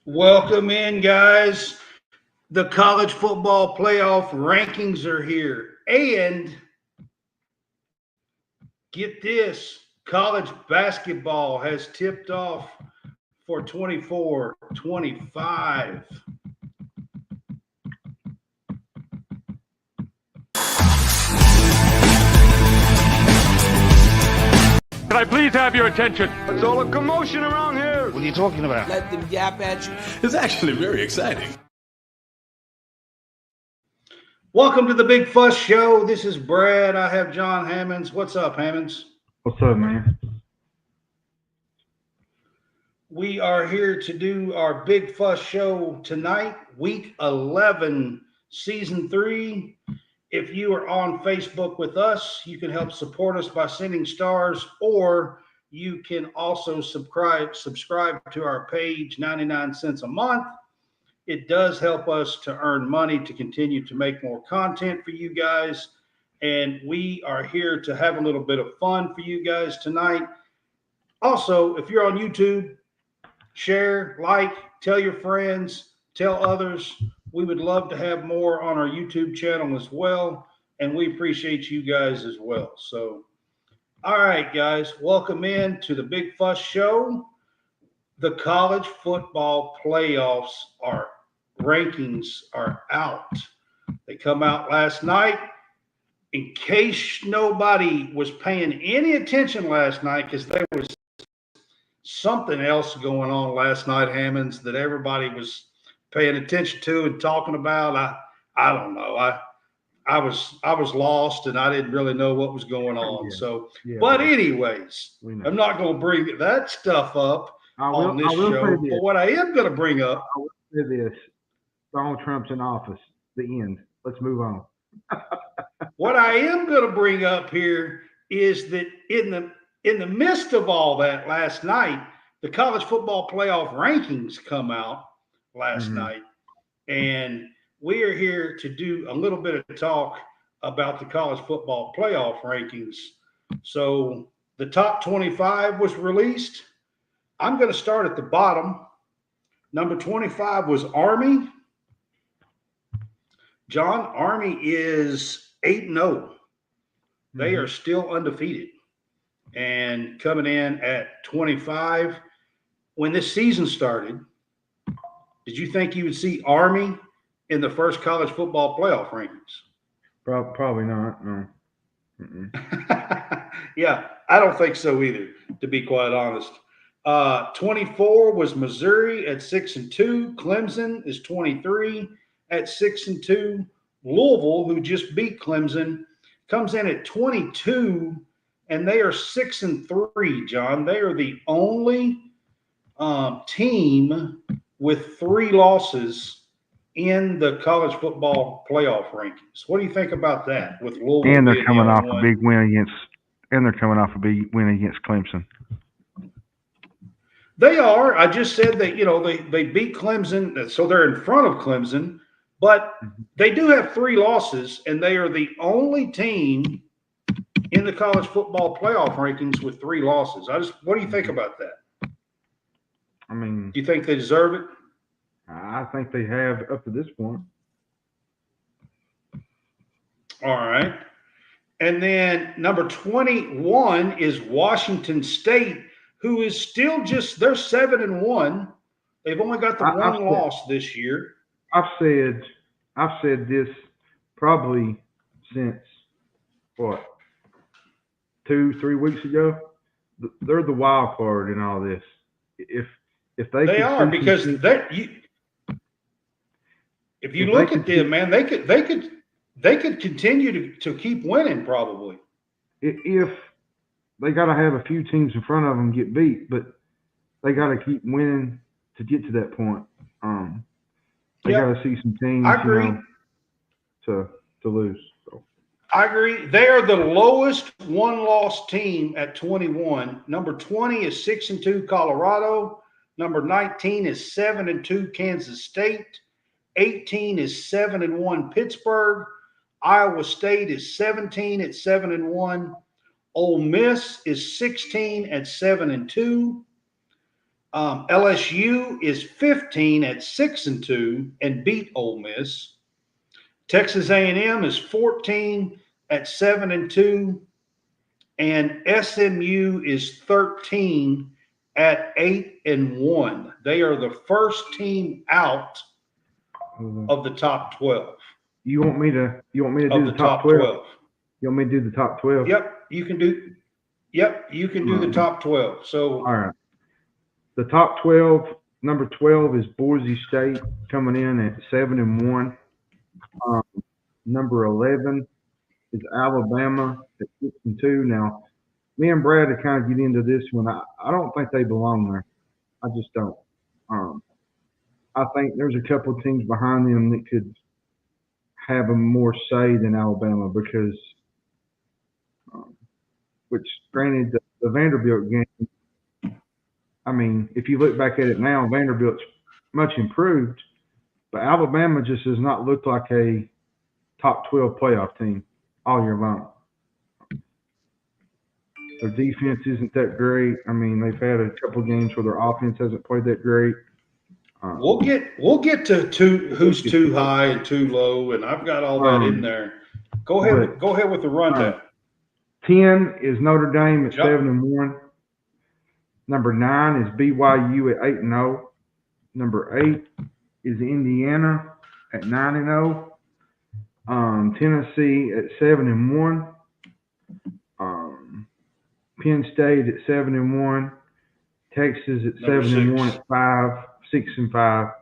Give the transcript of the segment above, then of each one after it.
Welcome in, guys. The college football playoff rankings are here. And get this, college basketball has tipped off for 24-25. Can I please have your attention? There's all a commotion around here. What are you talking about? Let them yap at you. It's actually very exciting. Welcome to the Big Fuss Show. This is Brad. I have John Hammonds. What's up, Hammonds? What's up, man? We are here to do our Big Fuss Show tonight, week 11, season 3. If you are on Facebook with us, you can help support us by sending stars, or you can also subscribe to our page, 99 cents a month. It does help us to earn money to continue to make more content for you guys. And we are here to have a little bit of fun for you guys tonight. Also, if you're on YouTube, share, like, tell your friends, tell others. We would love to have more on our YouTube channel as well, and we appreciate you guys as well. So, all right, guys, welcome in to the Big Fuss Show. The college football playoffs rankings are out. They come out last night. In case nobody was paying any attention last night, because there was something else going on last night, Hammonds, that everybody was paying attention to and talking about. I don't know. I was lost and I didn't really know what was going on. But anyways, I'm not going to bring that stuff up on this show. But what I am going to bring up, I will say this: Donald Trump's in office. The end. Let's move on. what I am going to bring up here is that in the midst of all that last night, the college football playoff rankings come out last night, and we are here to do a little bit of talk about the college football playoff rankings. So the top 25 was released. I'm going to start at the bottom. Number 25 was Army. John, Army is 8-0. They are still undefeated. And coming in at 25. When this season started, did you think you would see Army in the first college football playoff rankings? Probably not. No. Yeah, I don't think so either, to be quite honest. 24 was Missouri at 6-2. Clemson is 23 at 6-2. Louisville, who just beat Clemson, comes in at 22, and they are 6-3. John, they are the only team with 3 losses in the college football playoff rankings. What do you think about that? With Louisville, and they're coming off a big win against Clemson. They are. I just said that they beat Clemson, so they're in front of Clemson, but they do have 3 losses, and they are the only team in the college football playoff rankings with 3 losses. What do you think about that? I mean, do you think they deserve it? I think they have up to this point. All right. And then number 21 is Washington State, who is still they're 7-1. They've only got the one loss this year. I've said this probably since 2-3 weeks ago. They're the wild card in all this. If they are, because if you look at them, man, they could continue to keep winning probably. If they got to have a few teams in front of them get beat, but they got to keep winning to get to that point. They got to see some teams, to lose. So. I agree. They are the lowest one-loss team at 21. Number 20 is 6-2 Colorado. Number 19 is 7-2 Kansas State. 18 is 7-1 Pittsburgh. Iowa State is 17 at 7-1. Ole Miss is 16 at 7-2. LSU is 15 at 6-2 and beat Ole Miss. Texas A&M is 14 at 7-2, and SMU is 13 at 8-1. They are the first team out of the top 12. You want me to do the top 12? You want me to do the top 12? Yep, you can do the top 12. So all right. The top 12, number 12 is Boise State coming in at 7-1. Number 11 is Alabama at 6-2. Now, me and Brad to kind of get into this one. I don't think they belong there. I just don't. I think there's a couple of teams behind them that could have a more say than Alabama because, which granted, the Vanderbilt game, I mean, if you look back at it now, Vanderbilt's much improved, but Alabama just does not look like a top 12 playoff team all year long. Their defense isn't that great. I mean, they've had a couple games where their offense hasn't played that great. We'll get to who's too high and too low, and I've got all that in there. Go ahead with the rundown. 10 is Notre Dame at 7-1. Number 9 is BYU at 8-0. Number 8 is Indiana at 9-0. Tennessee at 7-1. Penn State at 7-1. Texas at 7-1 at 6-5.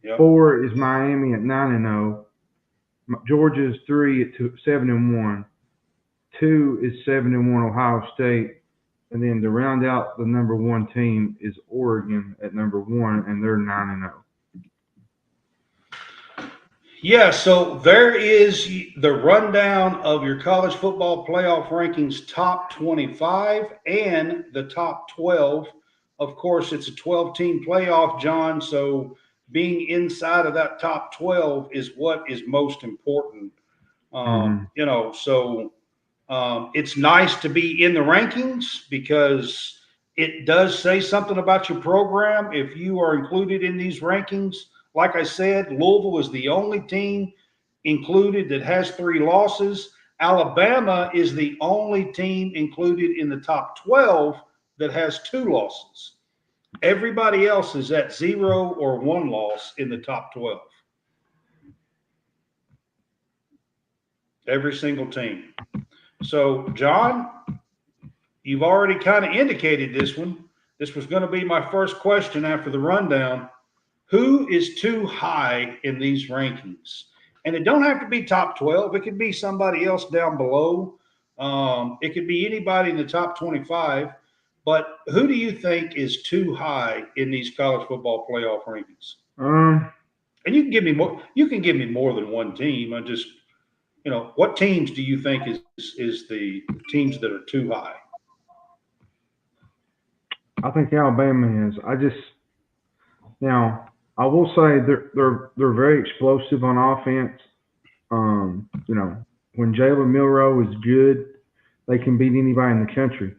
Yep. 4 is Miami at 9-0. Georgia's 3 at 7-1. 2 is 7-1 Ohio State. And then to round out the number 1 team is Oregon at number 1, and they're 9-0. Yeah, so there is the rundown of your college football playoff rankings top 25 and the top 12. Of course, it's a 12-team playoff, John, so being inside of that top 12 is what is most important. It's nice to be in the rankings because it does say something about your program if you are included in these rankings. Like I said, Louisville is the only team included that has 3 losses. Alabama is the only team included in the top 12 that has 2 losses. Everybody else is at 0 or 1 loss in the top 12. Every single team. So, John, you've already kind of indicated this one. This was going to be my first question after the rundown. Who is too high in these rankings? And it don't have to be top 12. It could be somebody else down below. It could be anybody in the top 25. But who do you think is too high in these college football playoff rankings? And you can give me more. You can give me more than one team. I just, what teams do you think is the teams that are too high? I think Alabama is. Now I will say they're very explosive on offense. When Jalen Milroe is good, they can beat anybody in the country.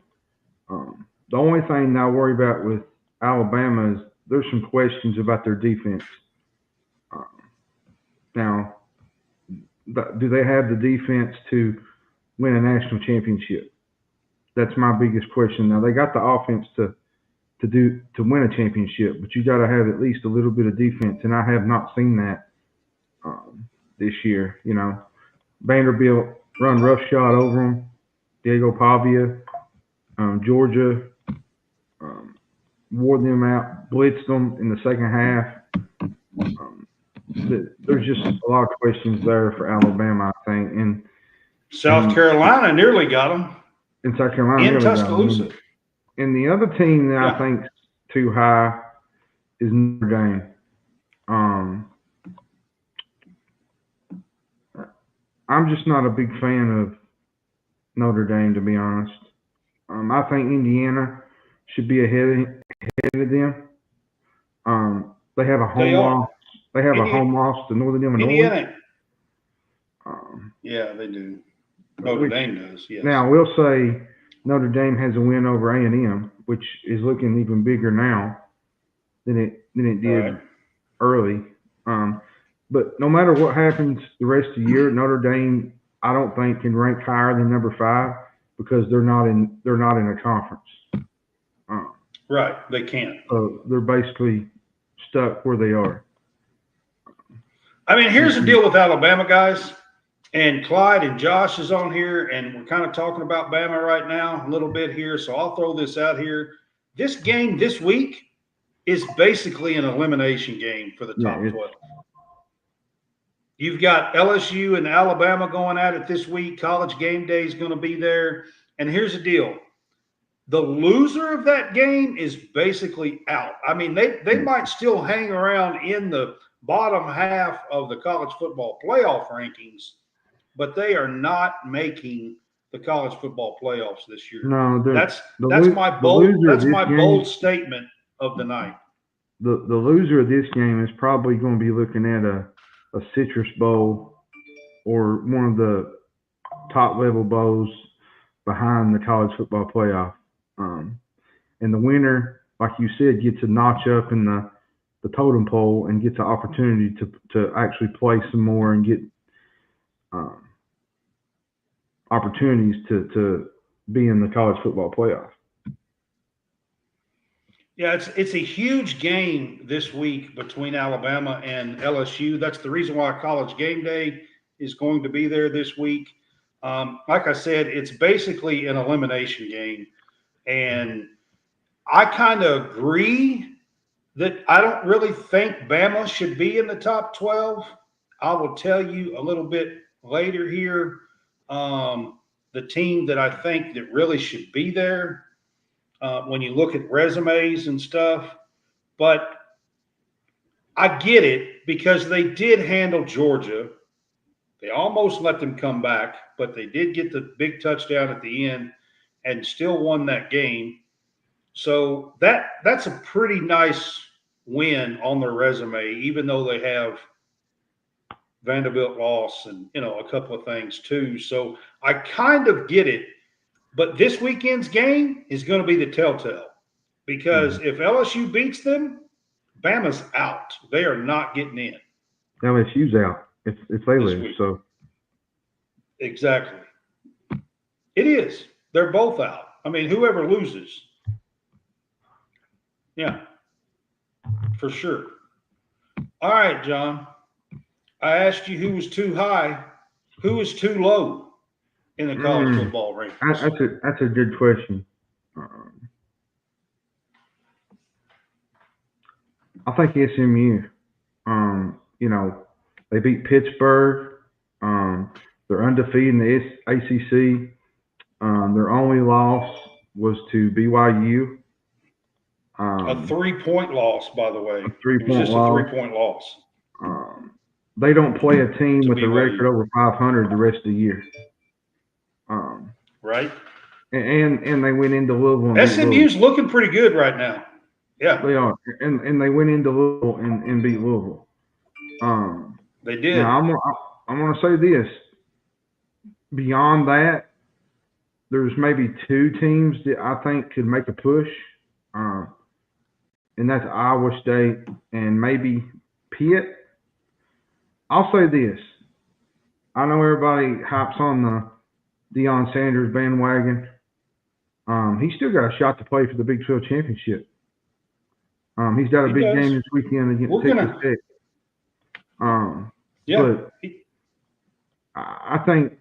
The only thing I worry about with Alabama is there's some questions about their defense. Now, do they have the defense to win a national championship? That's my biggest question. Now, they got the offense to win a championship, but you got to have at least a little bit of defense, and I have not seen that this year. Vanderbilt run roughshod over them. Diego Pavia, Georgia wore them out, blitzed them in the second half. There's just a lot of questions there for Alabama, I think. And South Carolina nearly got them. In South Carolina, in Tuscaloosa. And the other team that I think is too high is Notre Dame. I'm just not a big fan of Notre Dame, to be honest. I think Indiana should be ahead of them. They have a home loss. They have a home loss to Northern Illinois. Indiana. Yeah, they do. Notre Dame does. Yes. Now we'll say Notre Dame has a win over A&M, which is looking even bigger now. than it did Right. early. But no matter what happens the rest of the year, Notre Dame, I don't think can rank higher than number 5 because they're not in a conference. Right. They can't. So they're basically stuck where they are. I mean, here's the deal with Alabama, guys. And Clyde and Josh is on here, and we're kind of talking about Bama right now a little bit here. So I'll throw this out here. This game this week is basically an elimination game for the top 12. You've got LSU and Alabama going at it this week. College game day is going to be there. And here's the deal. The loser of that game is basically out. I mean, they might still hang around in the bottom half of the college football playoff rankings, but they are not making the college football playoffs this year. No, that's my bold statement of the night. The loser of this game is probably going to be looking at a Citrus Bowl or one of the top level bowls behind the college football playoff. And the winner, like you said, gets a notch up in the totem pole and gets an opportunity to actually play some more and get opportunities to be in the college football playoff. Yeah, it's a huge game this week between Alabama and LSU. That's the reason why College Game Day is going to be there this week. Like I said, it's basically an elimination game. And I kind of agree that I don't really think Bama should be in the top 12. I will tell you a little bit later here the team that I think that really should be there when you look at resumes and stuff. But I get it because they did handle Georgia. They almost let them come back, but they did get the big touchdown at the end and still won that game. So that's a pretty nice win on their resume, even though they have Vanderbilt loss and, a couple of things too. So I kind of get it. But this weekend's game is going to be the telltale because if LSU beats them, Bama's out. They are not getting in. LSU's out if they lose. So exactly. It is. They're both out. I mean, whoever loses. Yeah, for sure. All right, John. I asked you who was too high. Who is too low in the college football rankings? That's a good question. I think SMU. They beat Pittsburgh. They're undefeated in the ACC. Their only loss was to BYU. A 3-point loss, by the way. A 3-point loss. A 3-point loss. They don't play a team with a record over 500 the rest of the year. Right. And they went into Louisville. SMU's looking pretty good right now. Yeah. They are. And they went into Louisville and beat Louisville. They did. Now, I'm going to say this. Beyond that, there's maybe 2 teams that I think could make a push. And that's Iowa State and maybe Pitt. I'll say this. I know everybody hypes on the Deion Sanders bandwagon. He's still got a shot to play for the Big 12 championship. He's got a big game this weekend against Texas Tech. But I think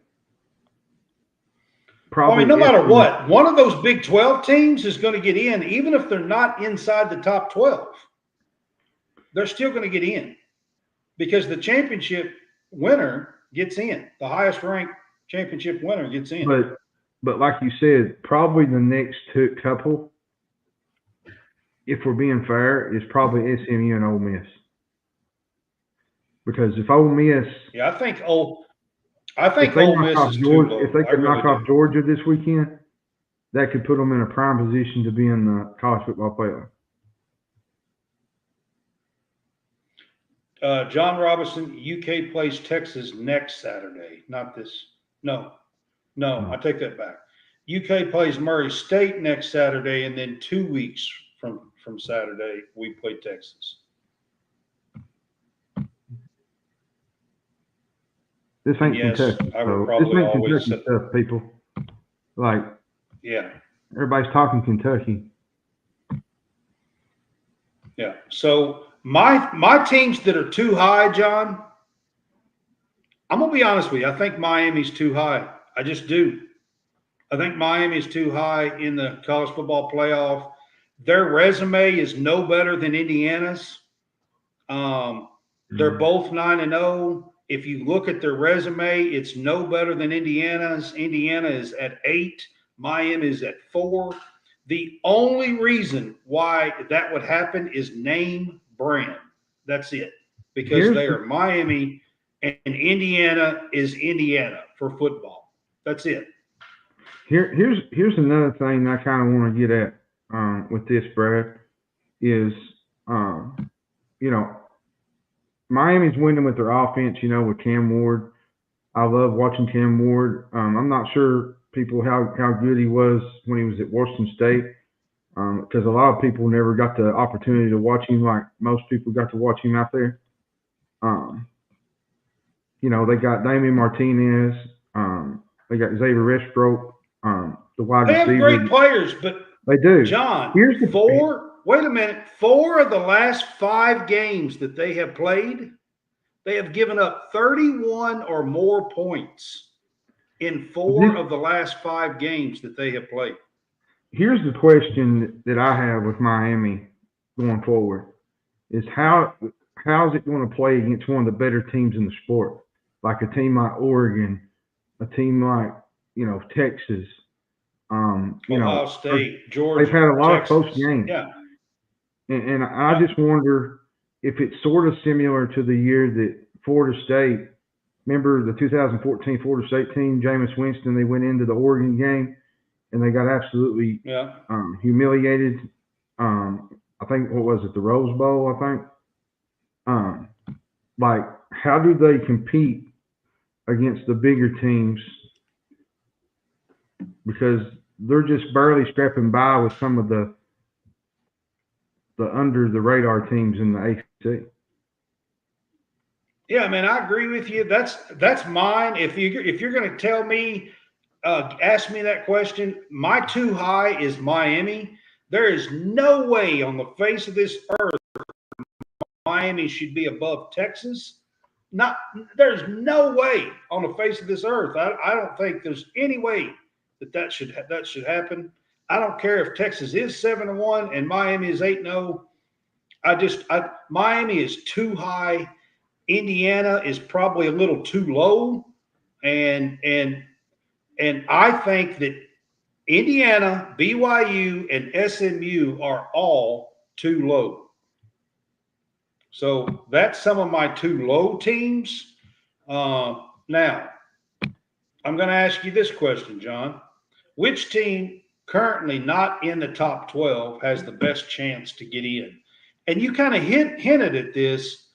probably no matter what, one of those Big 12 teams is going to get in, even if they're not inside the top 12. They're still going to get in because the championship winner gets in. The highest ranked championship winner gets in. But like you said, probably the next couple, if we're being fair, is probably SMU and Ole Miss. Because if Ole Miss, I think Ole Miss is too low. If they could knock off Georgia this weekend, that could put them in a prime position to be in the college football playoff. John Robinson, UK plays Texas next Saturday, not this. No, I take that back. UK plays Murray State next Saturday, and then 2 weeks from Saturday, we play Texas. This ain't Yes, Kentucky. I would So probably this ain't always Kentucky stuff, people. Like, yeah. everybody's talking Kentucky. Yeah. So my teams that are too high, John, I'm gonna be honest with you. I think Miami's too high. I just do. I think Miami's too high in the college football playoff. Their resume is no better than Indiana's. They're both 9-0. If you look at their resume, it's no better than Indiana's. Indiana is at 8. Miami is at 4. The only reason why that would happen is name brand. That's it. Because they are Miami and Indiana is Indiana for football. That's it. Here's another thing I kind of want to get at with this, Brad, is Miami's winning with their offense, with Cam Ward. I love watching Cam Ward. I'm not sure people how good he was when he was at Washington State, because a lot of people never got the opportunity to watch him like most people got to watch him out there. They got Damian Martinez. They got Xavier Westbrook, the wide receiver. They have great players, but they do. John, Here's the wait a minute. 4 of the last 5 games that they have played, they have given up 31 or more points in 4 of the last 5 games that they have played. Here's the question that I have with Miami going forward is how is it going to play against one of the better teams in the sport, like a team like Oregon, a team like, Texas, Ohio State, Georgia. They've had a lot Texas. of close games. Yeah. And I just wonder if it's sort of similar to the year that Florida State, remember the 2014 Florida State team, Jameis Winston, they went into the Oregon game and they got absolutely humiliated. I think, what was it, the Rose Bowl, I think. Like, how do they compete against the bigger teams? Because they're just barely scraping by with some of the under the radar teams in the ACC. Yeah, man, I agree with you. That's mine. If you're going to tell me, ask me that question, my too high is Miami. There is no way on the face of this earth Miami should be above Texas. There's no way on the face of this earth. I don't think there's any way that should happen. I don't care if Texas is 7-1 and Miami is 8-0. Miami is too high. Indiana is probably a little too low, and I think that Indiana, BYU, and SMU are all too low. So that's some of my too low teams. Now, I'm going to ask you this question, John. Which team currently not in the top 12 has the best chance to get in? And you kind of hinted at this.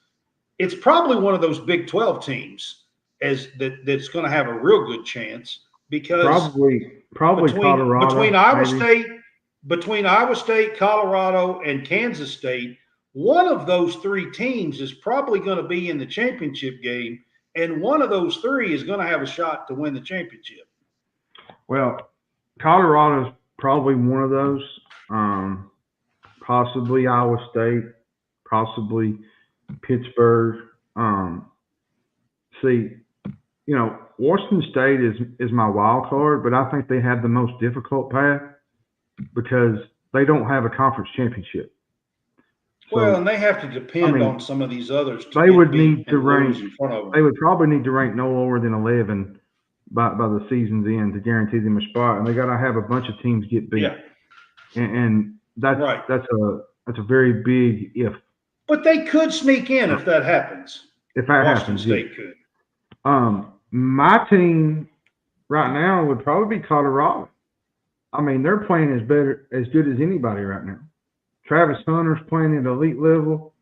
It's probably one of those Big 12 teams that's going to have a real good chance, because probably Colorado, between Iowa State, Colorado, and Kansas State, one of those 3 teams is probably going to be in the championship game, and one of those 3 is going to have a shot to win the championship. Well, Colorado's probably one of those. Possibly Iowa State, possibly Pittsburgh. Washington State is my wild card, but I think they have the most difficult path because they don't have a conference championship. Well, and they have to depend on some of these others. They would need to rank. They would probably need to rank no lower than 11 by the season's end to guarantee them a spot, and they got to have a bunch of teams get beat. Yeah. And that's right. That's a very big if. But they could sneak in if that happens. If that Washington happens, State could. My team right now would probably be Colorado. I mean, they're playing as good as anybody right now. Travis Hunter's playing at elite level.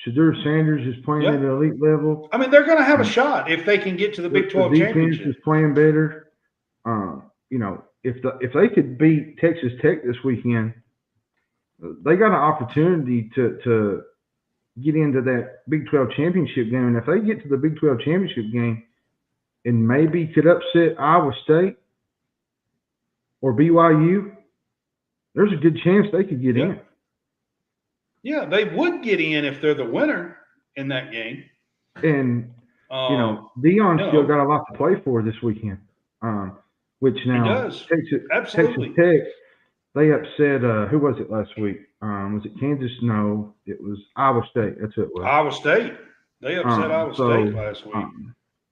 Shadur Sanders is playing at elite level. I mean, they're going to have a shot if they can get to the Big 12 championship. The defense is playing better. If they could beat Texas Tech this weekend, they got an opportunity to get into that Big 12 championship game. And if they get to the Big 12 championship game and maybe could upset Iowa State or BYU, there's a good chance they could get in. Yeah, they would get in if they're the winner in that game. And, Deion still got a lot to play for this weekend, which now he does. Texas Tech, they upset, who was it last week? Was it Kansas? No, it was Iowa State. That's who it was. Iowa State. They upset Iowa State last week.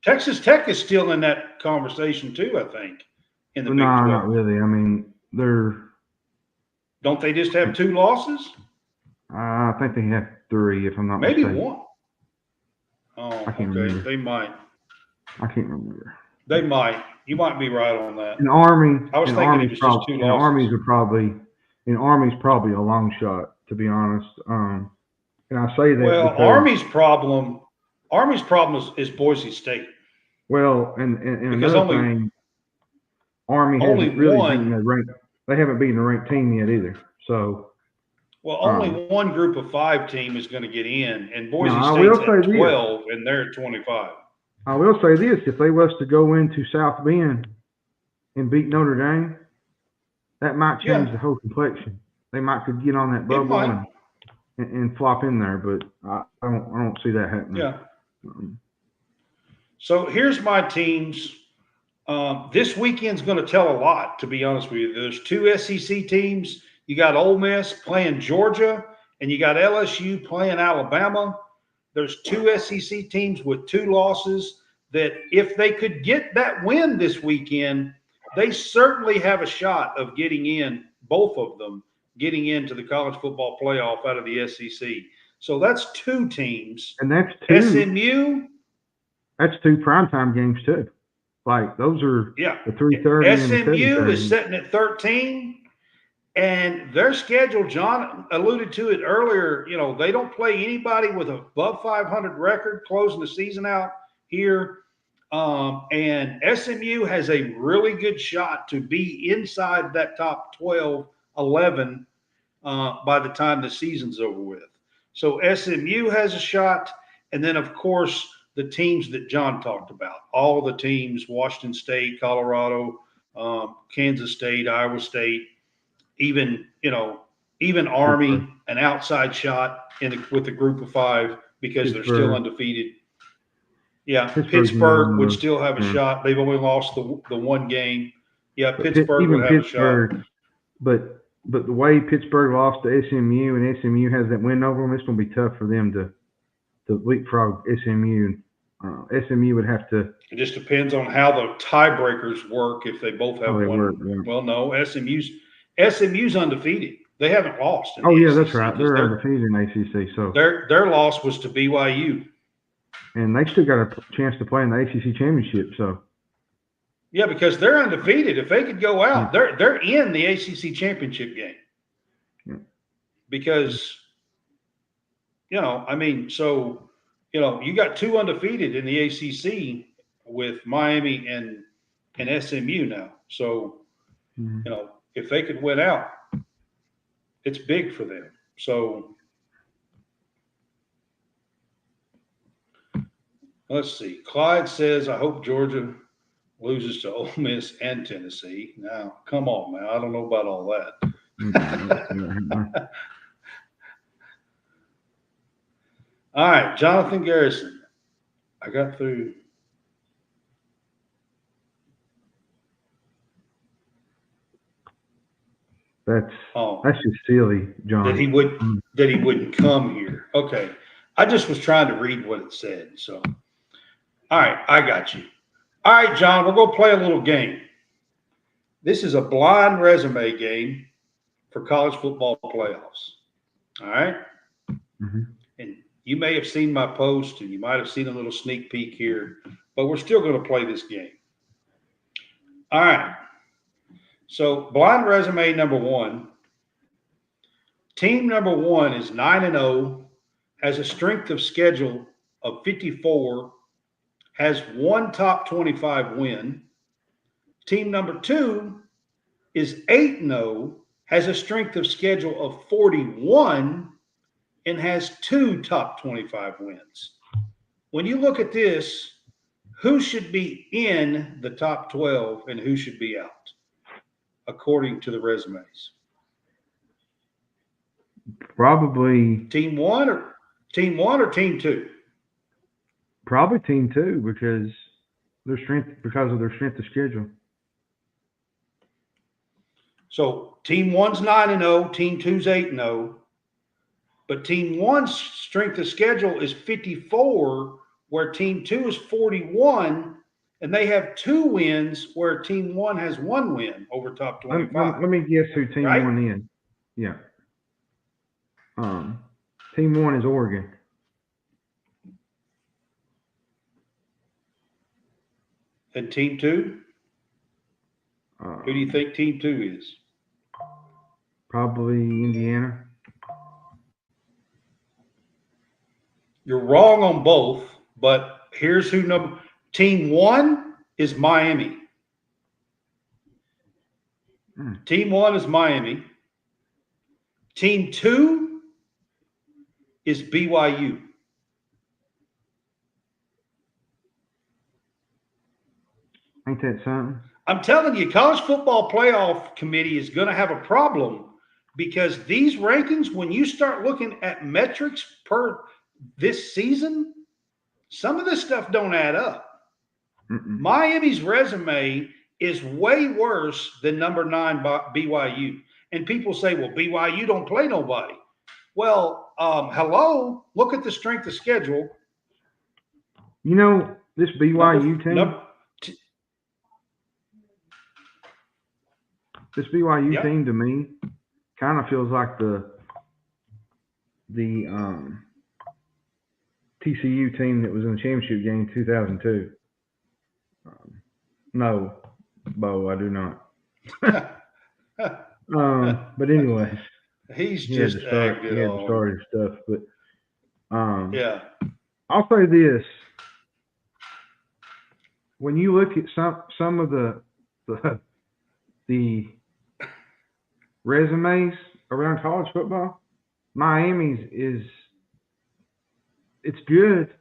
Texas Tech is still in that conversation too, I think, in the Big 12. No, not really. I mean, don't they just have 2 losses? I think they have 3, if I'm not mistaken. Maybe 1. Oh, okay. Remember. They might. I can't remember. They might. You might be right on that. An Army. I was thinking it was just 2 losses. Army's probably a long shot, to be honest. And I say that. Well, Army's problem is Boise State. Well, and another thing, Army hasn't really beaten a ranked. They haven't beaten a ranked team yet either. So. Well, only one group of 5 team is going to get in, and Boise State's at 12, and they're at 25. I will say this: if they was to go into South Bend and beat Notre Dame, that might change the whole complexion. They could get on that bubble and flop in there, but I don't see that happening. Yeah. So here's my teams. This weekend's going to tell a lot, to be honest with you. There's 2 SEC teams. You got Ole Miss playing Georgia, and you got LSU playing Alabama. There's 2 SEC teams with 2 losses that if they could get that win this weekend, they certainly have a shot of getting in, both of them, getting into the college football playoff out of the SEC. So that's 2 teams. And that's 2. SMU. That's 2 primetime games too. Like those are the 3:30. SMU is sitting at 13. And their schedule, John alluded to it earlier, they don't play anybody with a above 500 record closing the season out here. And SMU has a really good shot to be inside that top 12, 11 by the time the season's over with. So SMU has a shot. And then, of course, the teams that John talked about, all the teams, Washington State, Colorado, Kansas State, Iowa State, even Army, an outside shot with a group of 5 because they're still undefeated. Yeah, Pittsburgh would still have a shot. They've only lost the 1 game. Yeah, Pittsburgh would have a shot. But the way Pittsburgh lost to SMU and SMU has that win over them, it's going to be tough for them to leapfrog SMU. SMU would have to. It just depends on how the tiebreakers work if they both have one. Well, no, SMU's undefeated. They haven't lost. That's right. They're undefeated in ACC. So their loss was to BYU. And they still got a chance to play in the ACC championship. So. Yeah, because they're undefeated. If they could go out, they're in the ACC championship game. Yeah. Because, you got 2 undefeated in the ACC with Miami and SMU now. So, if they could win out, it's big for them. So let's see. Clyde says, I hope Georgia loses to Ole Miss and Tennessee. Now, come on, man. I don't know about all that. All right, Jonathan Garrison. I got through. That's just silly, John. That he wouldn't come here. Okay. I just was trying to read what it said. So, all right, I got you. All right, John, we're going to play a little game. This is a blind resume game for college football playoffs. All right? Mm-hmm. And you may have seen my post and you might have seen a little sneak peek here, but we're still going to play this game. All right. So blind resume number 1. Team number 1 is 9-0, has a strength of schedule of 54, has 1 top 25 win. Team number 2 is 8-0, has a strength of schedule of 41 and has 2 top 25 wins. When you look at this, who should be in the top 12 and who should be out, according to the resumes? Probably Team one or team two? Probably team two because of their strength of schedule. So team one's 9-0, team two's 8-0, but team one's strength of schedule is 54, where team two is 41, and they have 2 wins where team one has 1 win over top 25. Let me guess who team right? one is. Yeah. Team one is Oregon. And team two? Who do you think team two is? Probably Indiana. You're wrong on both, but here's who team one is Miami. Team one is Miami. Team two is BYU. Ain't that something? I'm telling you, College Football Playoff Committee is going to have a problem because these rankings, when you start looking at metrics per this season, some of this stuff don't add up. Miami's resume is way worse than number 9 BYU. And people say, well, BYU don't play nobody. Well, hello, look at the strength of schedule. You know, this BYU team. This BYU team to me kind of feels like the TCU team that was in the championship game in 2002. No, Bo, I do not. But anyways, he's just acted on. Started stuff, but yeah. I'll say this: when you look at some of the resumes around college football, Miami's it's good.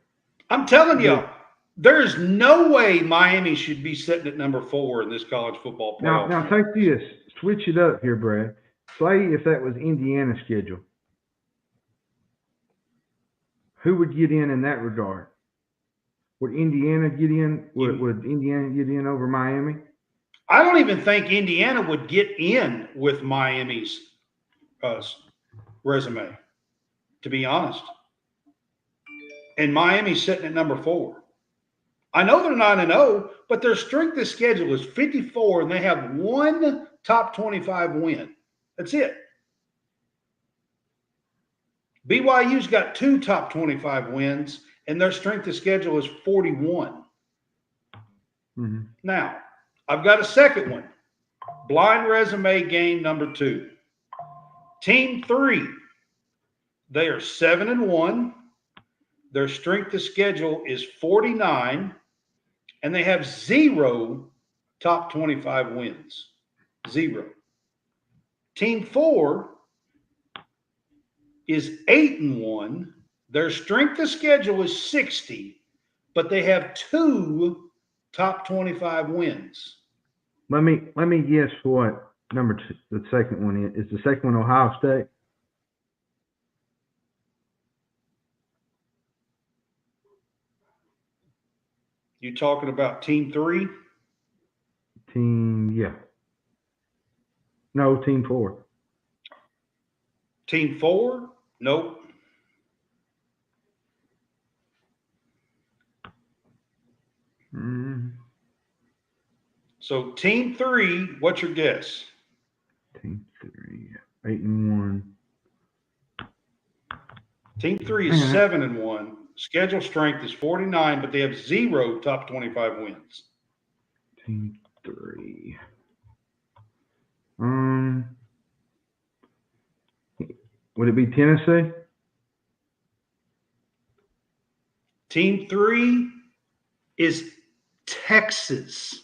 I'm telling you, there's no way Miami should be sitting at number 4 in this college football playoff. Now take this, switch it up here, Brad. Say if that was Indiana's schedule, who would get in that regard? Would Indiana get in? Would Indiana get in over Miami? I don't even think Indiana would get in with Miami's resume, to be honest. And Miami's sitting at number 4. I know they're 9-0, but their strength of schedule is 54, and they have 1 top 25 win. That's it. BYU's got 2 top 25 wins, and their strength of schedule is 41. Mm-hmm. Now, I've got a second one. Blind resume game number 2. Team 3, they are 7-1. Their strength of schedule is 49, and they have 0 top 25 wins. 0. Team 4 is 8-1. Their strength of schedule is 60, but they have 2 top 25 wins. Let me guess what number 2, the second one is. Is the second one Ohio State? You talking about team 3? Team 4. Team 4? Nope. So team 3, what's your guess? Team 3, 8-1. Team 3 is 7-1. Schedule strength is 49, but they have 0 top 25 wins. Team 3. Would it be Tennessee? Team 3 is Texas.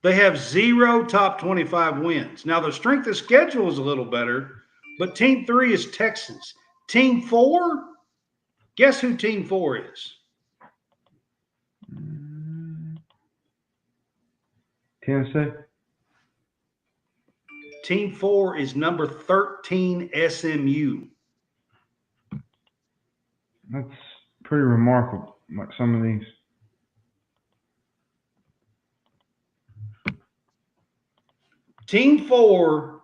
They have 0 top 25 wins. Now, their strength of schedule is a little better, but Team 3 is Texas. Team 4, guess who Team 4 is? Tennessee. Team 4 is number 13 SMU. That's pretty remarkable, like some of these. Team 4,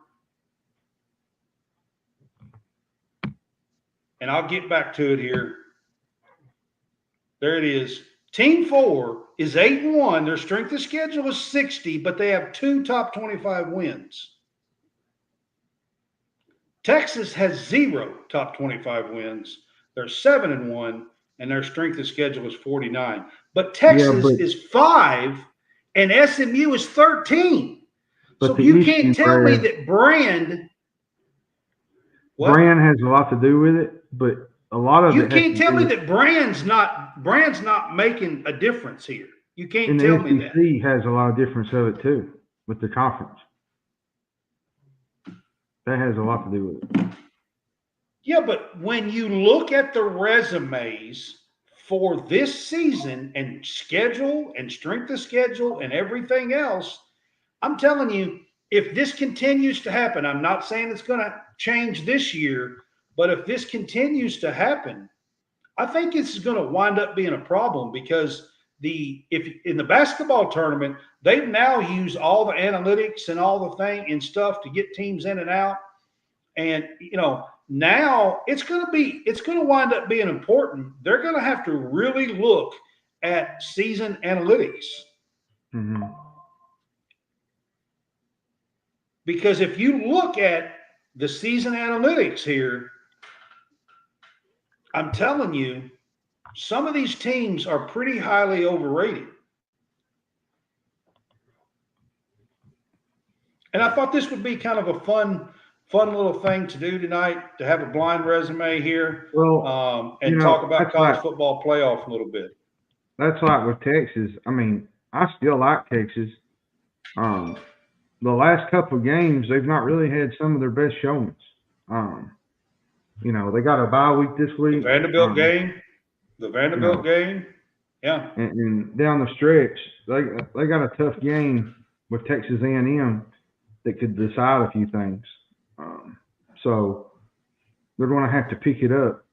and I'll get back to it here. There it is. Team 4 is 8-1. Their strength of schedule is 60, but they have 2 top 25 wins. Texas has 0 top 25 wins. They're 7-1, and their strength of schedule is 49. But Texas is 5, and SMU is 13. So you can't tell me that Brand has a lot to do with it, but a lot of you can't tell me that Brand's not making a difference here. You can't tell me that. The SEC has a lot of difference of it too with the conference. That has a lot to do with it. Yeah, but when you look at the resumes for this season and schedule and strength of schedule and everything else, I'm telling you, if this continues to happen, I'm not saying it's going to change this year, but if this continues to happen, I think it's going to wind up being a problem because if in the basketball tournament, they've now used all the analytics and all the thing and stuff to get teams in and out. And, now it's going to wind up being important. They're going to have to really look at season analytics. Mm-hmm. Because if you look at the season analytics here, I'm telling you, some of these teams are pretty highly overrated. And I thought this would be kind of a fun little thing to do tonight, to have a blind resume here and talk about college football playoff a little bit. That's like with Texas. I mean, I still like Texas. The last couple of games, they've not really had some of their best showings. They got a bye week this week. The Vanderbilt game. Yeah. And down the stretch, they got a tough game with Texas A&M that could decide a few things. So they're going to have to pick it up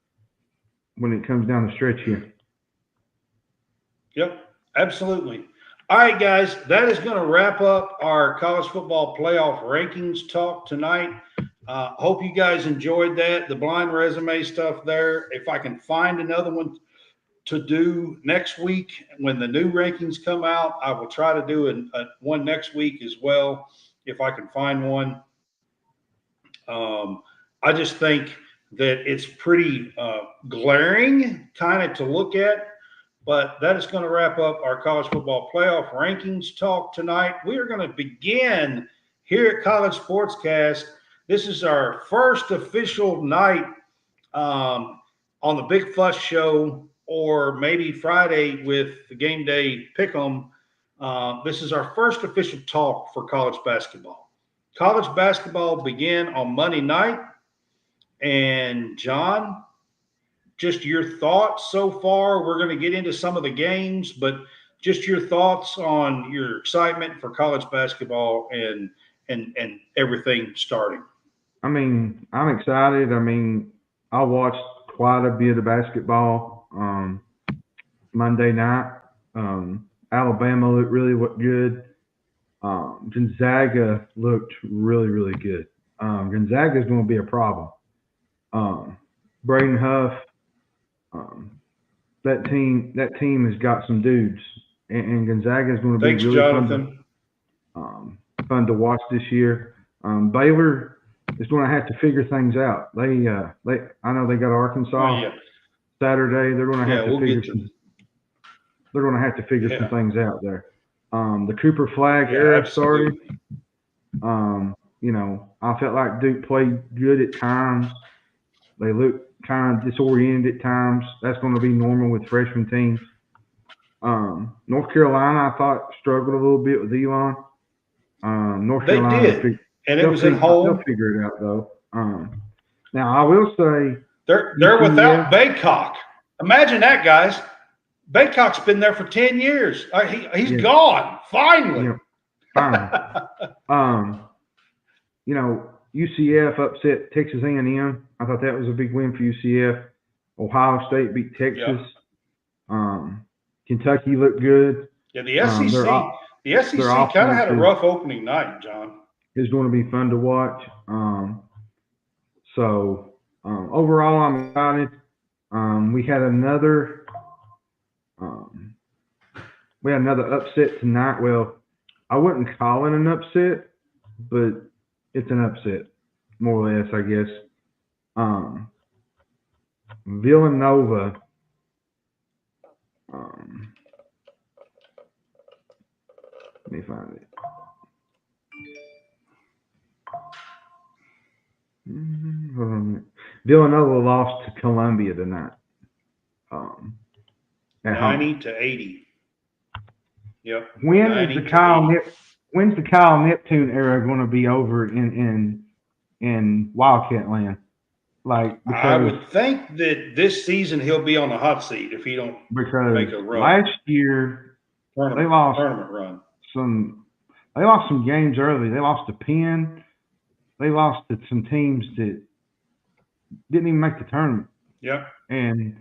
when it comes down the stretch here. Yep, absolutely. All right, guys, that is going to wrap up our college football playoff rankings talk tonight. Hope you guys enjoyed that, the blind resume stuff there. If I can find another one to do next week when the new rankings come out, I will try to do one next week as well if I can find one. I just think that it's pretty glaring kind of to look at. But that is going to wrap up our college football playoff rankings talk tonight. We are going to begin here at College SportsCast. This is our first official night on the Big Fuss Show, or maybe Friday with the Game Day Pick'em. This is our first official talk for college basketball. College basketball began on Monday night. And John, just your thoughts so far. We're going to get into some of the games, but just your thoughts on your excitement for college basketball and everything starting. I mean, I'm excited. I mean, I watched quite a bit of basketball Monday night. Alabama looked really good. Gonzaga looked really, really good. Gonzaga is going to be a problem. Braden Huff, that team has got some dudes, and Gonzaga is going to be really Jonathan. Fun to watch this year. Baylor is going to have to figure things out. I know they got Arkansas Saturday. They're going to have to figure They're going to have to figure some things out there. The Cooper Flag era started. I felt like Duke played good at times. They looked kind of disoriented at times. That's going to be normal with freshman teams. North Carolina, I thought, struggled a little bit with Elon. North They Carolina, did, and it was at home. They'll figure it out though. Now I will say they're without Baycock. Imagine that, guys. Baycock's been there for 10 years. He's gone finally. You know, finally. UCF upset Texas A&M. I thought that was a big win for UCF. Ohio State beat Texas. Kentucky looked good. Yeah, the SEC kind of had a rough opening night, John. It's going to be fun to watch. Overall, I'm excited. We had another upset tonight. Well, I wouldn't call it an upset, but it's an upset, more or less, I guess. Villanova. Let me find it. Hold on a minute. Villanova lost to Columbia tonight. 90-80. Yep. When's the Kyle Neptune era going to be over in Wildcat land? I would think that this season he'll be on the hot seat if he don't make a run. Last year they lost tournament run. They lost some games early. They lost to Penn. They lost to some teams that didn't even make the tournament. Yep. And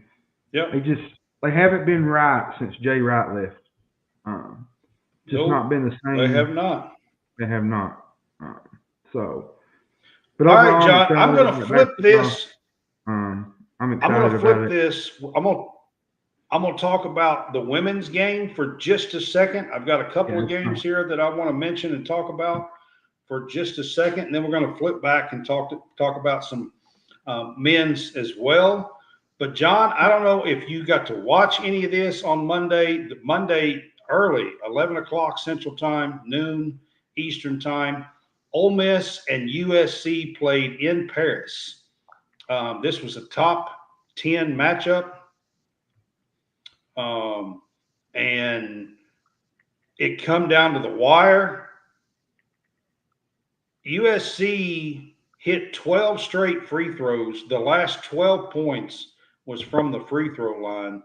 they haven't been right since Jay Wright left. Not been the same. They have not. They have not. But all right, John, I'm going to flip this. I'm excited I'm going to flip about this. I'm going to talk about the women's game for just a second. I've got a couple of games here that I want to mention and talk about for just a second, and then we're going to flip back and talk about some men's as well. But John, I don't know if you got to watch any of this on Monday. Monday early, 11 o'clock Central Time, noon Eastern Time. Ole Miss and USC played in Paris. This was a top 10 matchup. And it come down to the wire. USC hit 12 straight free throws. The last 12 points was from the free throw line.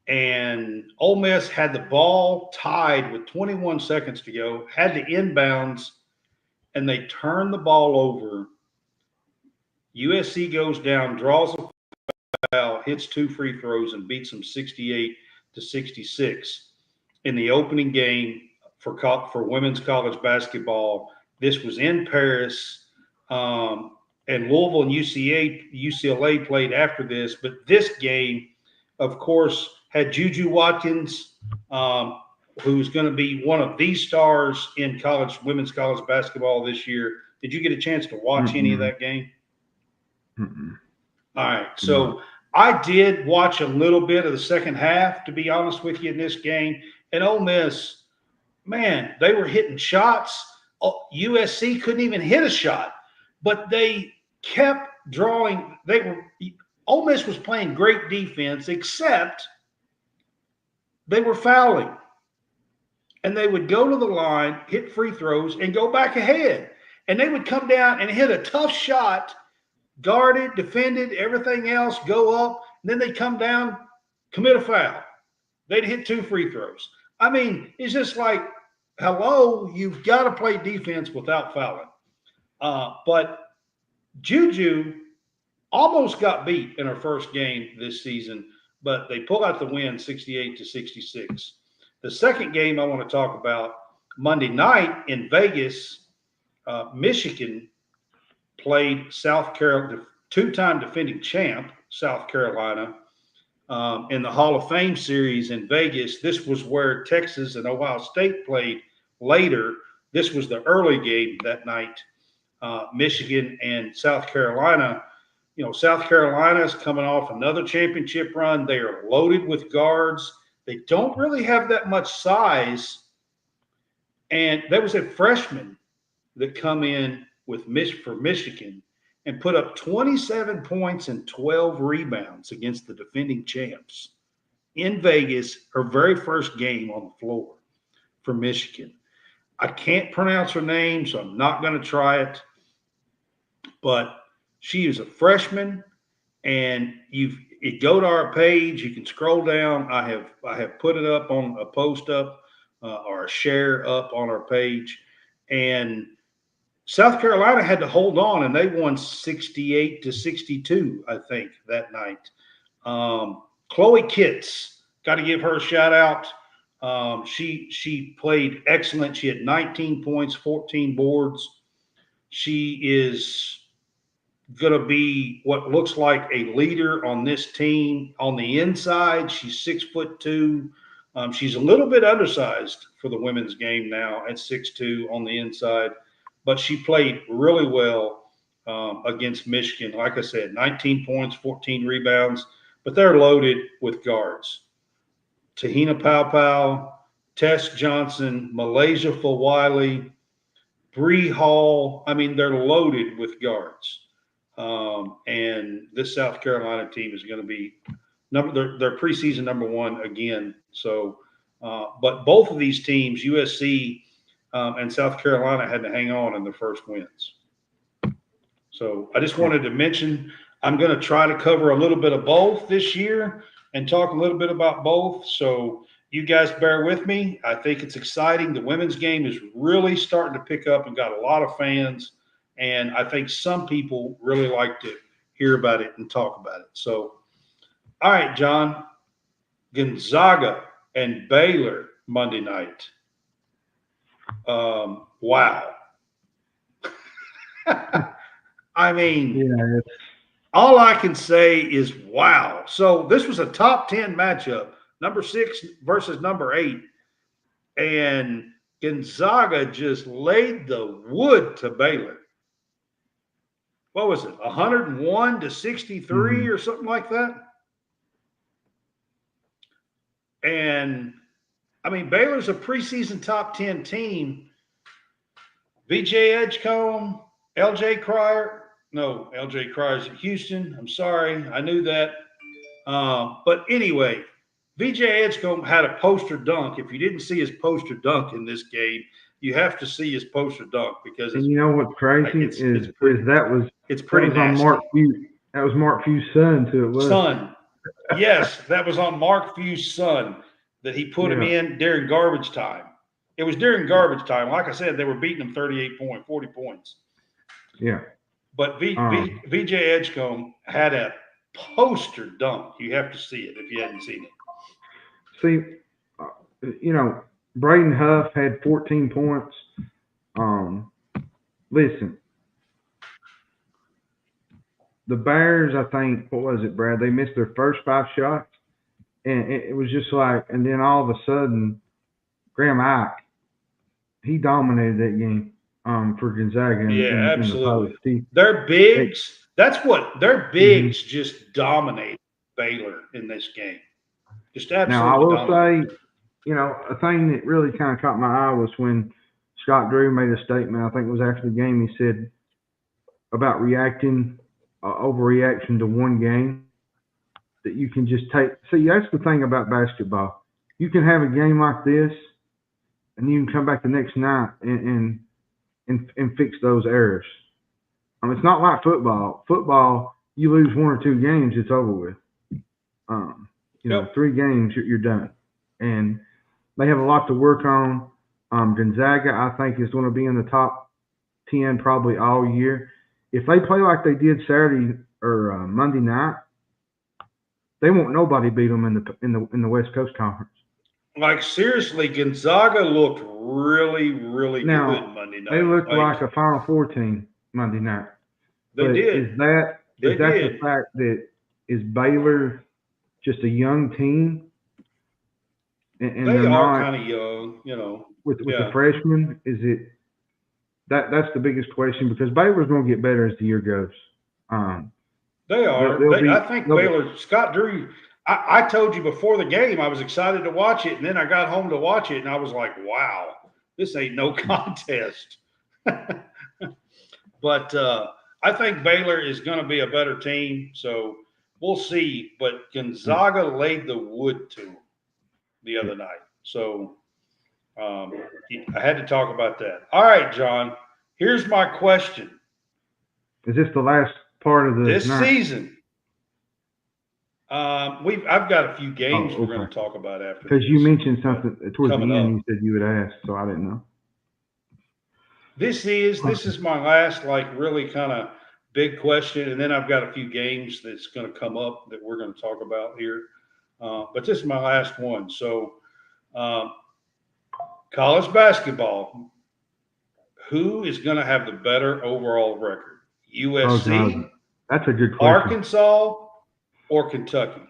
And Ole Miss had the ball tied with 21 seconds to go, had the inbounds, and they turned the ball over. USC goes down, draws a foul, hits 2 free throws, and beats them 68-66 in the opening game for women's college basketball. This was in Paris, and Louisville and UCLA played after this. But this game, of course, had Juju Watkins, who's going to be one of the stars in women's college basketball this year. Did you get a chance to watch any of that game? All right. So I did watch a little bit of the second half, to be honest with you, in this game. And Ole Miss, man, they were hitting shots. USC couldn't even hit a shot, but they kept drawing. Ole Miss was playing great defense, except they were fouling. And they would go to the line, hit free throws, and go back ahead. And they would come down and hit a tough shot, guarded, defended, everything else, go up. And then they'd come down, commit a foul. They'd hit 2 free throws. I mean, it's just like, hello, you've got to play defense without fouling. But Juju almost got beat in her first game this season, but they pull out the win 68-66. The second game I want to talk about, Monday night in Vegas, Michigan played South Carolina, the 2-time defending champ, South Carolina, in the Hall of Fame series in Vegas. This was where Texas and Ohio State played later. This was the early game that night, Michigan and South Carolina. South Carolina is coming off another championship run. They are loaded with guards. They don't really have that much size. And there was a freshman that come in for Michigan and put up 27 points and 12 rebounds against the defending champs in Vegas, her very first game on the floor for Michigan. I can't pronounce her name, so I'm not going to try it. But she is a freshman, and you go to our page, you can scroll down. I have put it up on a post up or a share up on our page, and South Carolina had to hold on, and they won 68-62, I think, that night. Chloe Kitts, got to give her a shout out. She played excellent. She had 19 points, 14 boards. She is going to be what looks like a leader on this team. On the inside, she's 6'2". She's a little bit undersized for the women's game now at 6'2" on the inside, but she played really well against Michigan. Like I said, 19 points, 14 rebounds, but they're loaded with guards. Tahina Paopao, Tess Johnson, Malaysia Fawiley, Bree Hall. I mean, they're loaded with guards. And this South Carolina team is going to be they're preseason number one again. So, but both of these teams, USC and South Carolina, had to hang on in the first wins. So I just wanted to mention, I'm going to try to cover a little bit of both this year and talk a little bit about both. So you guys bear with me. I think it's exciting. The women's game is really starting to pick up and got a lot of fans. And I think some people really like to hear about it and talk about it. So, all right, John, Gonzaga and Baylor Monday night. Wow. I mean, Yeah, all I can say is wow. So this was a top 10 matchup, number 6 versus number 8. And Gonzaga just laid the wood to Baylor. What was it, 101-63 or something like that? And, I mean, Baylor's a preseason top 10 team. VJ Edgecombe, LJ Cryer. No, LJ Cryer's at Houston. I'm sorry. I knew that. But anyway, VJ Edgecombe had a poster dunk. If you didn't see his poster dunk in this game, you have to see his poster dunk because and you know what's crazy is that was pretty on nasty. Mark Few. That was Mark Few's son too. It was son. Yes, that was on Mark Few's son that he put him in during garbage time. It was during garbage time. Like I said, they were beating him 40 points. Yeah. But VJ Edgecombe had a poster dunk. You have to see it if you hadn't seen it. See, Braden Huff had 14 points. Listen, the Bears, I think, what was it, Brad? They missed their first 5 shots. And it was just like, and then all of a sudden, Graham Ike, he dominated that game for Gonzaga. Absolutely. Their bigs, their bigs just dominated Baylor in this game. Just absolutely. Now, I will say, a thing that really kind of caught my eye was when Scott Drew made a statement. I think it was after the game. He said about overreaction to one game, that you can just take. See, that's the thing about basketball. You can have a game like this, and you can come back the next night and fix those errors. It's not like football. Football, you lose 1 or 2 games, it's over with. 3 games, you're done. And they have a lot to work on. Gonzaga, I think, is going to be in the top 10 probably all year. If they play like they did Saturday or Monday night, they won't nobody beat them in the West Coast Conference. Like, seriously, Gonzaga looked really, really good Monday night. They looked like a Final Four team Monday night. They did. Is that the fact that is Baylor just a young team? And they are kind of young, With the freshmen, is it that's the biggest question, because Baylor's going to get better as the year goes. They are. I think Baylor, Scott Drew, I told you before the game I was excited to watch it, and then I got home to watch it, and I was like, wow, this ain't no contest. But I think Baylor is going to be a better team, so we'll see. But Gonzaga laid the wood to them the other night. So I had to talk about that. All right, John. Here's my question. Is this the last part of the This night? season, I've got a few games we're going Okay. to talk about after Because this. you mentioned something towards the coming end. up. You said you would ask, so I didn't know. This is my last really kind of big question, and then I've got a few games that's going to come up that we're going to talk about here. But this is my last one. So, college basketball. Who is going to have the better overall record? USC, God. That's a good question. Arkansas, or Kentucky?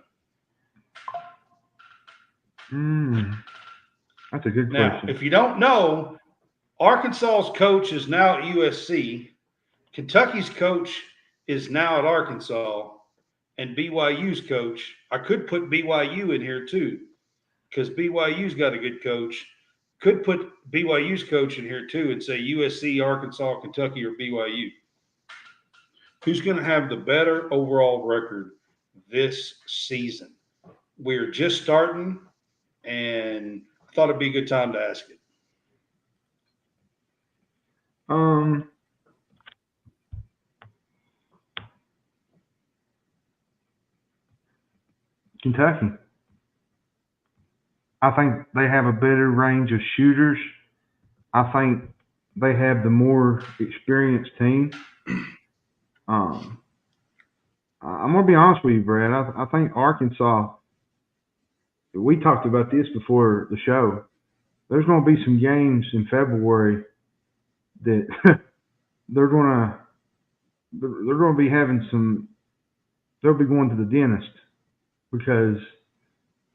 That's a good Now, question. if you don't know, Arkansas's coach is now at USC. Kentucky's coach is now at Arkansas. And BYU's coach, I could put BYU in here too, because BYU's got a good coach. Could put BYU's coach in here too and say USC, Arkansas, Kentucky, or BYU. Who's going to have the better overall record this season? We're just starting, and I thought it'd be a good time to ask it. Kentucky. I think they have a better range of shooters. I think they have the more experienced team. I'm gonna be honest with you, Brad. I think Arkansas. We talked about this before the show. There's going to be some games in February that they're going to be having some. They'll be going to the dentist because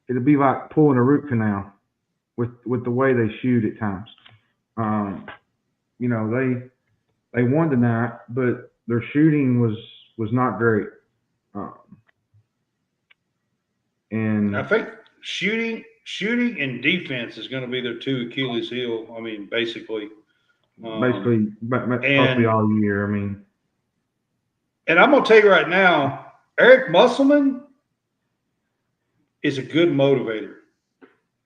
it'll be like pulling a root canal with the way they shoot at times. They won tonight, but their shooting was not great. And I think shooting and defense is going to be their two Achilles heel. I mean, basically all year. I mean, and I'm going to tell you right now, Eric Musselman is a good motivator.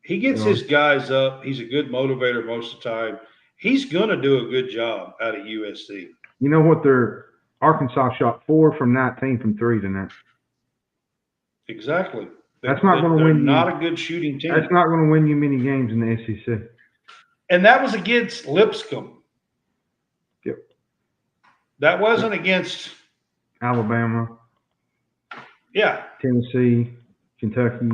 He gets his guys up. He's a good motivator most of the time. He's going to do a good job out of USC. You know what? Arkansas shot 4 from 19 from 3 tonight. Exactly. That's not going to win you. Not a good shooting team. That's not going to win you many games in the SEC. And that was against Lipscomb. Yep. That wasn't against Alabama. Yeah. Tennessee, Kentucky.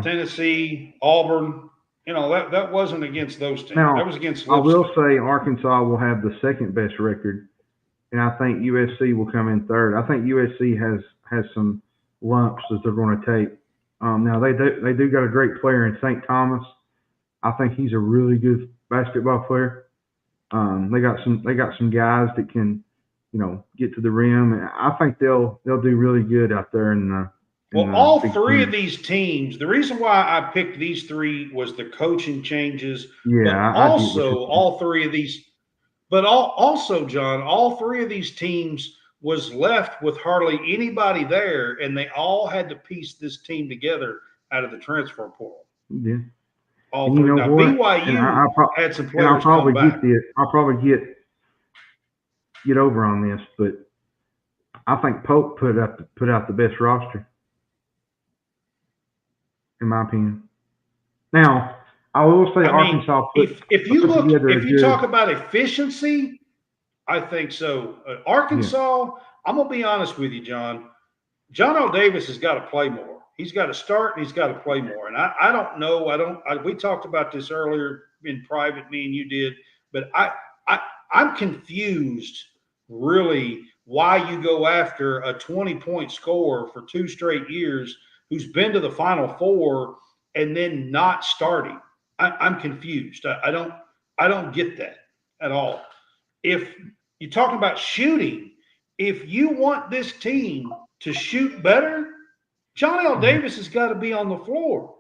Tennessee, Auburn. That wasn't against those teams. Now, that was against Lipscomb. I will Lipscomb. say Arkansas will have the second best record, and I think USC will come in third. I think USC has some lumps that they're going to take. Now they do got a great player in St. Thomas. I think he's a really good basketball player. They got some guys that can, get to the rim, and I think they'll do really good out there in the. All three of these teams. The reason why I picked these three was the coaching changes. Yeah, but also all three of these. But also, John, all three of these teams was left with hardly anybody there, and they all had to piece this team together out of the transfer portal. Yeah. All three. Now, BYU had some players I'll probably come back. I'll probably get over on this, but I think Pope put out the best roster, in my opinion. Now, I will say Arkansas. If you talk about efficiency, I think so. Arkansas, yeah. I'm going to be honest with you, John. John L. Davis has got to play more. He's got to start and he's got to play more. And I don't know. We talked about this earlier in private, me and you did, but I'm confused really why you go after a 20-point scorer for 2 straight years who's been to the Final Four and then not starting. I'm confused. I don't get that at all. If you're talking about shooting, if you want this team to shoot better, John L. Davis has got to be on the floor.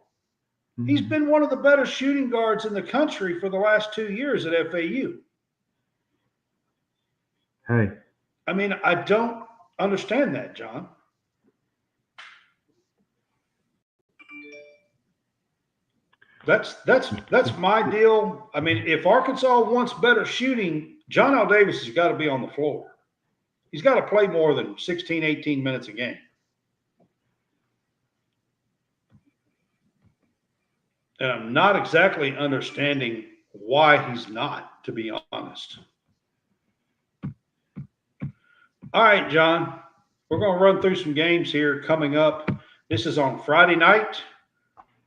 Mm-hmm. He's been one of the better shooting guards in the country for the last 2 years at FAU. Hey. I mean, I don't understand that, John. That's my deal. I mean, if Arkansas wants better shooting, John L. Davis has got to be on the floor. He's got to play more than 16, 18 minutes a game. And I'm not exactly understanding why he's not, to be honest. All right, John, we're going to run through some games here coming up. This is on Friday night.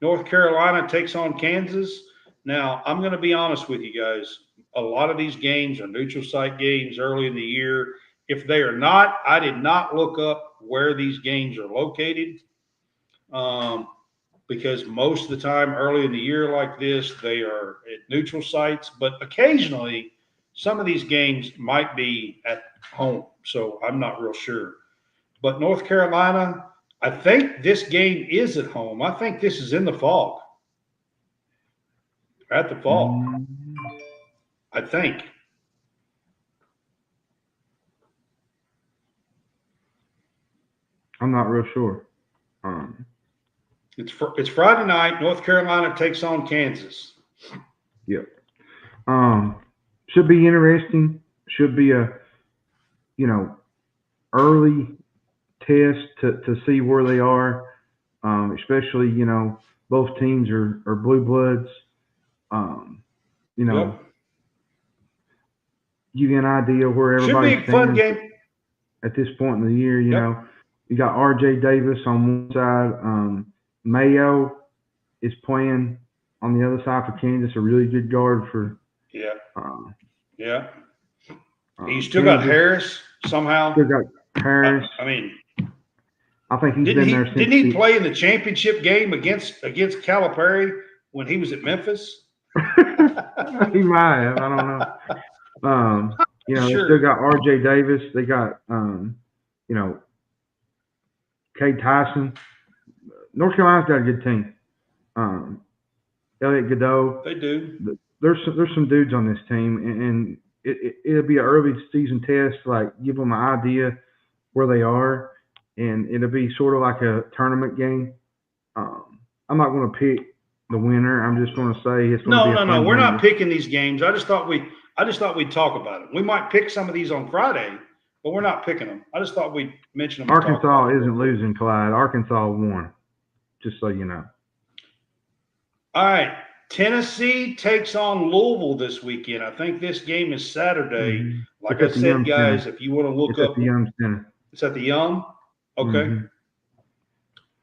North Carolina takes on Kansas. Now, I'm going to be honest with you guys. A lot of these games are neutral site games early in the year. If they are not, I did not look up where these games are located because most of the time early in the year like this, they are at neutral sites. But occasionally, some of these games might be at home. So I'm not real sure. But North Carolina, I think this game is at home. I think this is in the Fog. At the Fog. I think. I'm not real sure. It's Friday night. North Carolina takes on Kansas. Yep. Should be interesting. Should be a, early test to see where they are. Especially, both teams are blue bloods. Yep. Give you an idea where everybody should be a fun game at this point in the year. You know, you got R.J. Davis on one side. Mayo is playing on the other side for Kansas, a really good guard for. Yeah. You still got Harris somehow. Still got Harris. I mean, I think he's been there since. Didn't he play in the championship game against Calipari when he was at Memphis? He might have. I don't know. They still got R.J. Davis. They got, Cade Tyson. North Carolina's got a good team. Elliot Godot. They do. There's some dudes on this team, and it'll be an early season test, like give them an idea where they are, and it'll be sort of like a tournament game. I'm not going to pick the winner. I'm just going to say it's going to be a fun No. We're game. not picking these games. I just thought we'd talk about it. We might pick some of these on Friday, but we're not picking them. I just thought we'd mention them. Arkansas isn't losing, Clyde. Arkansas won, just so you know. All right. Tennessee takes on Louisville this weekend. I think this game is Saturday. Mm-hmm. Like I said, guys, if you want to look up. At the Young Center. It's at the Young? Okay. Mm-hmm.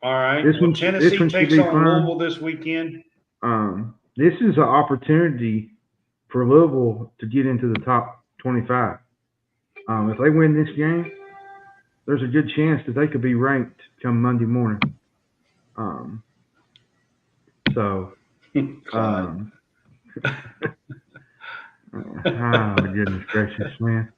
All right. Tennessee takes on Louisville this weekend. This is an opportunity for Louisville to get into the top 25. If they win this game, there's a good chance that they could be ranked come Monday morning. Goodness gracious, man.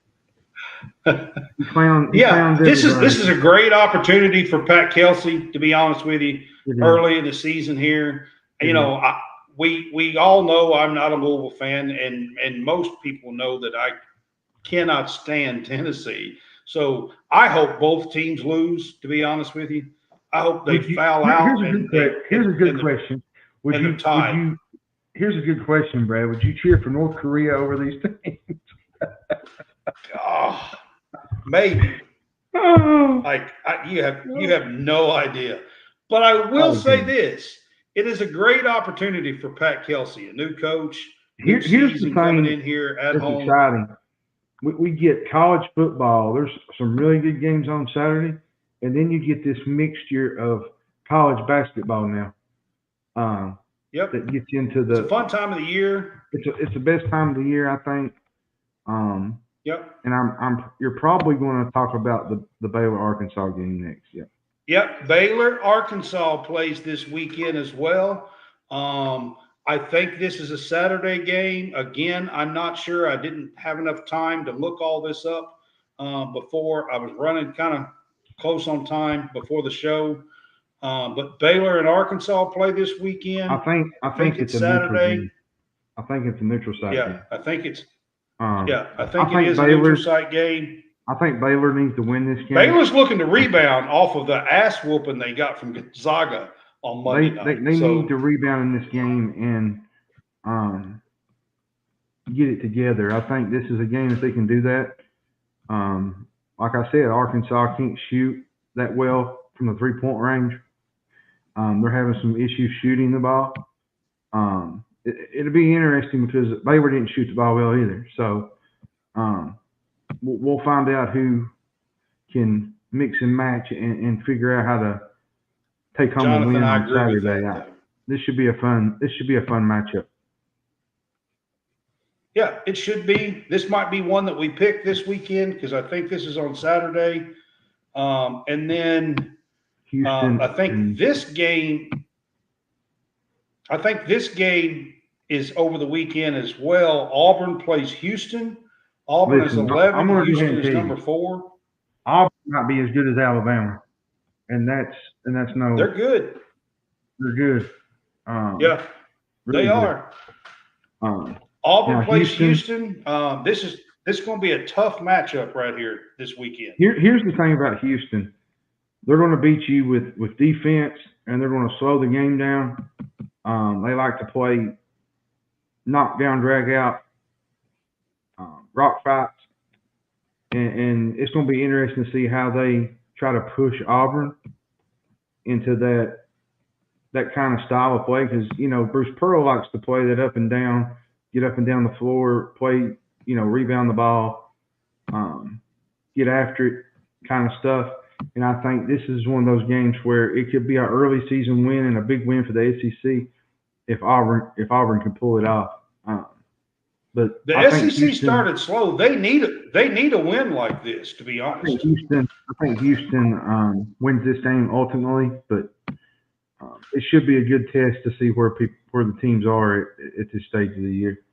This is a great opportunity for Pat Kelsey, to be honest with you, early in the season here. We all know I'm not a Louisville fan, and most people know that I cannot stand Tennessee. So I hope both teams lose, to be honest with you. I hope they foul out. Here's a good question. Here's a good question, Brad. Would you cheer for North Korea over these teams? Maybe. You have no idea. But I will say this: it is a great opportunity for Pat Kelsey, a new coach. Here's the thing coming in here at home. Exciting. We get college football. There's some really good games on Saturday, and then you get this mixture of college basketball now. That gets into it's a fun time of the year. It's the best time of the year, I think. And you're probably going to talk about the Baylor Arkansas game next. Yep. Baylor Arkansas plays this weekend as well. I think this is a Saturday game. Again, I'm not sure. I didn't have enough time to look all this up before. I was running kind of close on time before the show. But Baylor and Arkansas play this weekend. I think it's Saturday. I think it's a neutral site game. I think it's. I think it is a neutral site game. I think Baylor needs to win this game. Baylor's looking to rebound off of the ass whooping they got from Gonzaga on Monday They night. need to rebound in this game and get it together. I think this is a game that they can do that. Like I said, Arkansas can't shoot that well from the 3-point range. They're having some issues shooting the ball. It'll be interesting because Baylor didn't shoot the ball well either. So we'll find out who can mix and match and figure out how to take home a win on Saturday. This should be a fun matchup. Yeah, it should be. This might be one that we pick this weekend because I think this is on Saturday. And then Houston. I think this game is over the weekend as well. Auburn plays Houston. Auburn is 11. Houston is number 4. Auburn might be as good as Alabama, and that's no. They're good. They're good. Yeah, really they good. are. Auburn plays Houston. This is going to be a tough matchup right here this weekend. Here's the thing about Houston. They're going to beat you with defense, and they're going to slow the game down. They like to play knockdown, drag out, rock fights, and it's going to be interesting to see how they try to push Auburn into that kind of style of play because, Bruce Pearl likes to play that up and down, get up and down the floor, play, rebound the ball, get after it kind of stuff. And I think this is one of those games where it could be an early season win and a big win for the SEC if Auburn can pull it off. But the SEC started slow. They need a win like this, to be honest. I think Houston wins this game ultimately, but it should be a good test to see where the teams are at this stage of the year.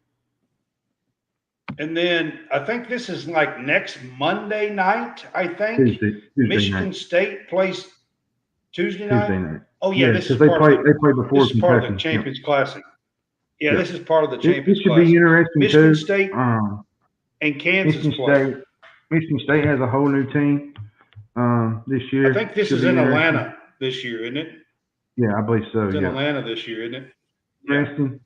And then I think this is like next Monday night, I think. Tuesday Michigan night. State plays Tuesday night? Tuesday night. Oh, yeah. This is they part play before this is part of the Champions Classic. Yeah, this is part of the Champions Classic. This should Classic. be interesting, Michigan too. State and Kansas play. Michigan State has a whole new team this year. I think this is in Atlanta this year, isn't it? Yeah, I believe so. It's in Atlanta this year, isn't it? Interesting.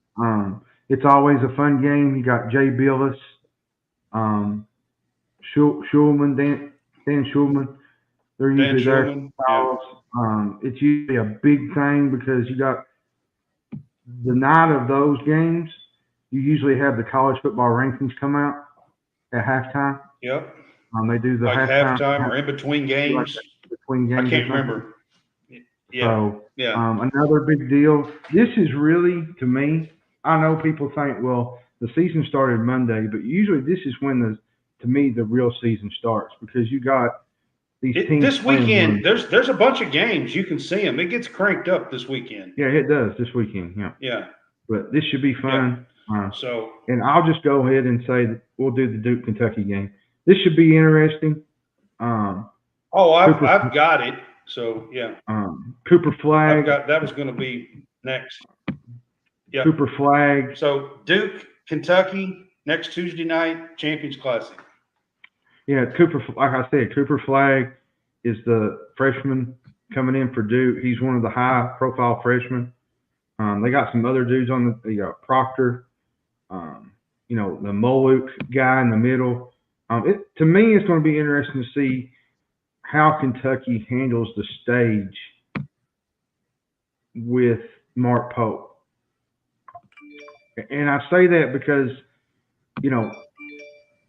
It's always a fun game. You got Jay Billis, Schulman, Dan Schulman. They're usually there. It's usually a big thing because you got the night of those games. You usually have the college football rankings come out at halftime. Yep. They do the halftime or in between games. I can't remember. Yeah. So, yeah. Another big deal. This is really, to me, I know people think, well, the season started Monday, but usually this is when to me, the real season starts because you got these teams. This weekend, there's a bunch of games. You can see them. It gets cranked up this weekend. Yeah, it does this weekend. Yeah. Yeah. But this should be fun. Yeah. And I'll just go ahead and say that we'll do the Duke Kentucky game. This should be interesting. I've got it. So yeah. Cooper Flag. That was going to be next. Yeah. Cooper Flag. So Duke, Kentucky, next Tuesday night, Champions Classic. Yeah, like I said, Cooper Flag is the freshman coming in for Duke. He's one of the high-profile freshmen. They got some other dudes they got Proctor, the Moluk guy in the middle. To me, it's going to be interesting to see how Kentucky handles the stage with Mark Pope. And I say that because,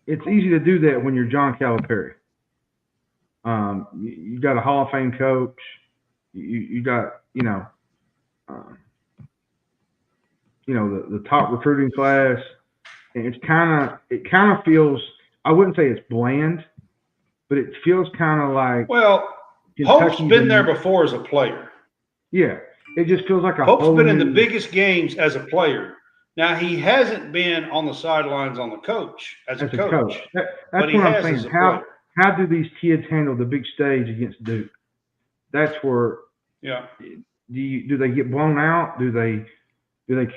it's easy to do that when you're John Calipari. You got a Hall of Fame coach. You got, the top recruiting class. And it kind of feels, I wouldn't say it's bland, but it feels kind of like. Well, Pope's been there before as a player. Yeah. It just feels like Pope's been in the biggest games as a player. Now, he hasn't been on the sidelines as a coach. That's what I'm saying. How do these kids handle the big stage against Duke? That's where. Yeah. Do they get blown out? Do they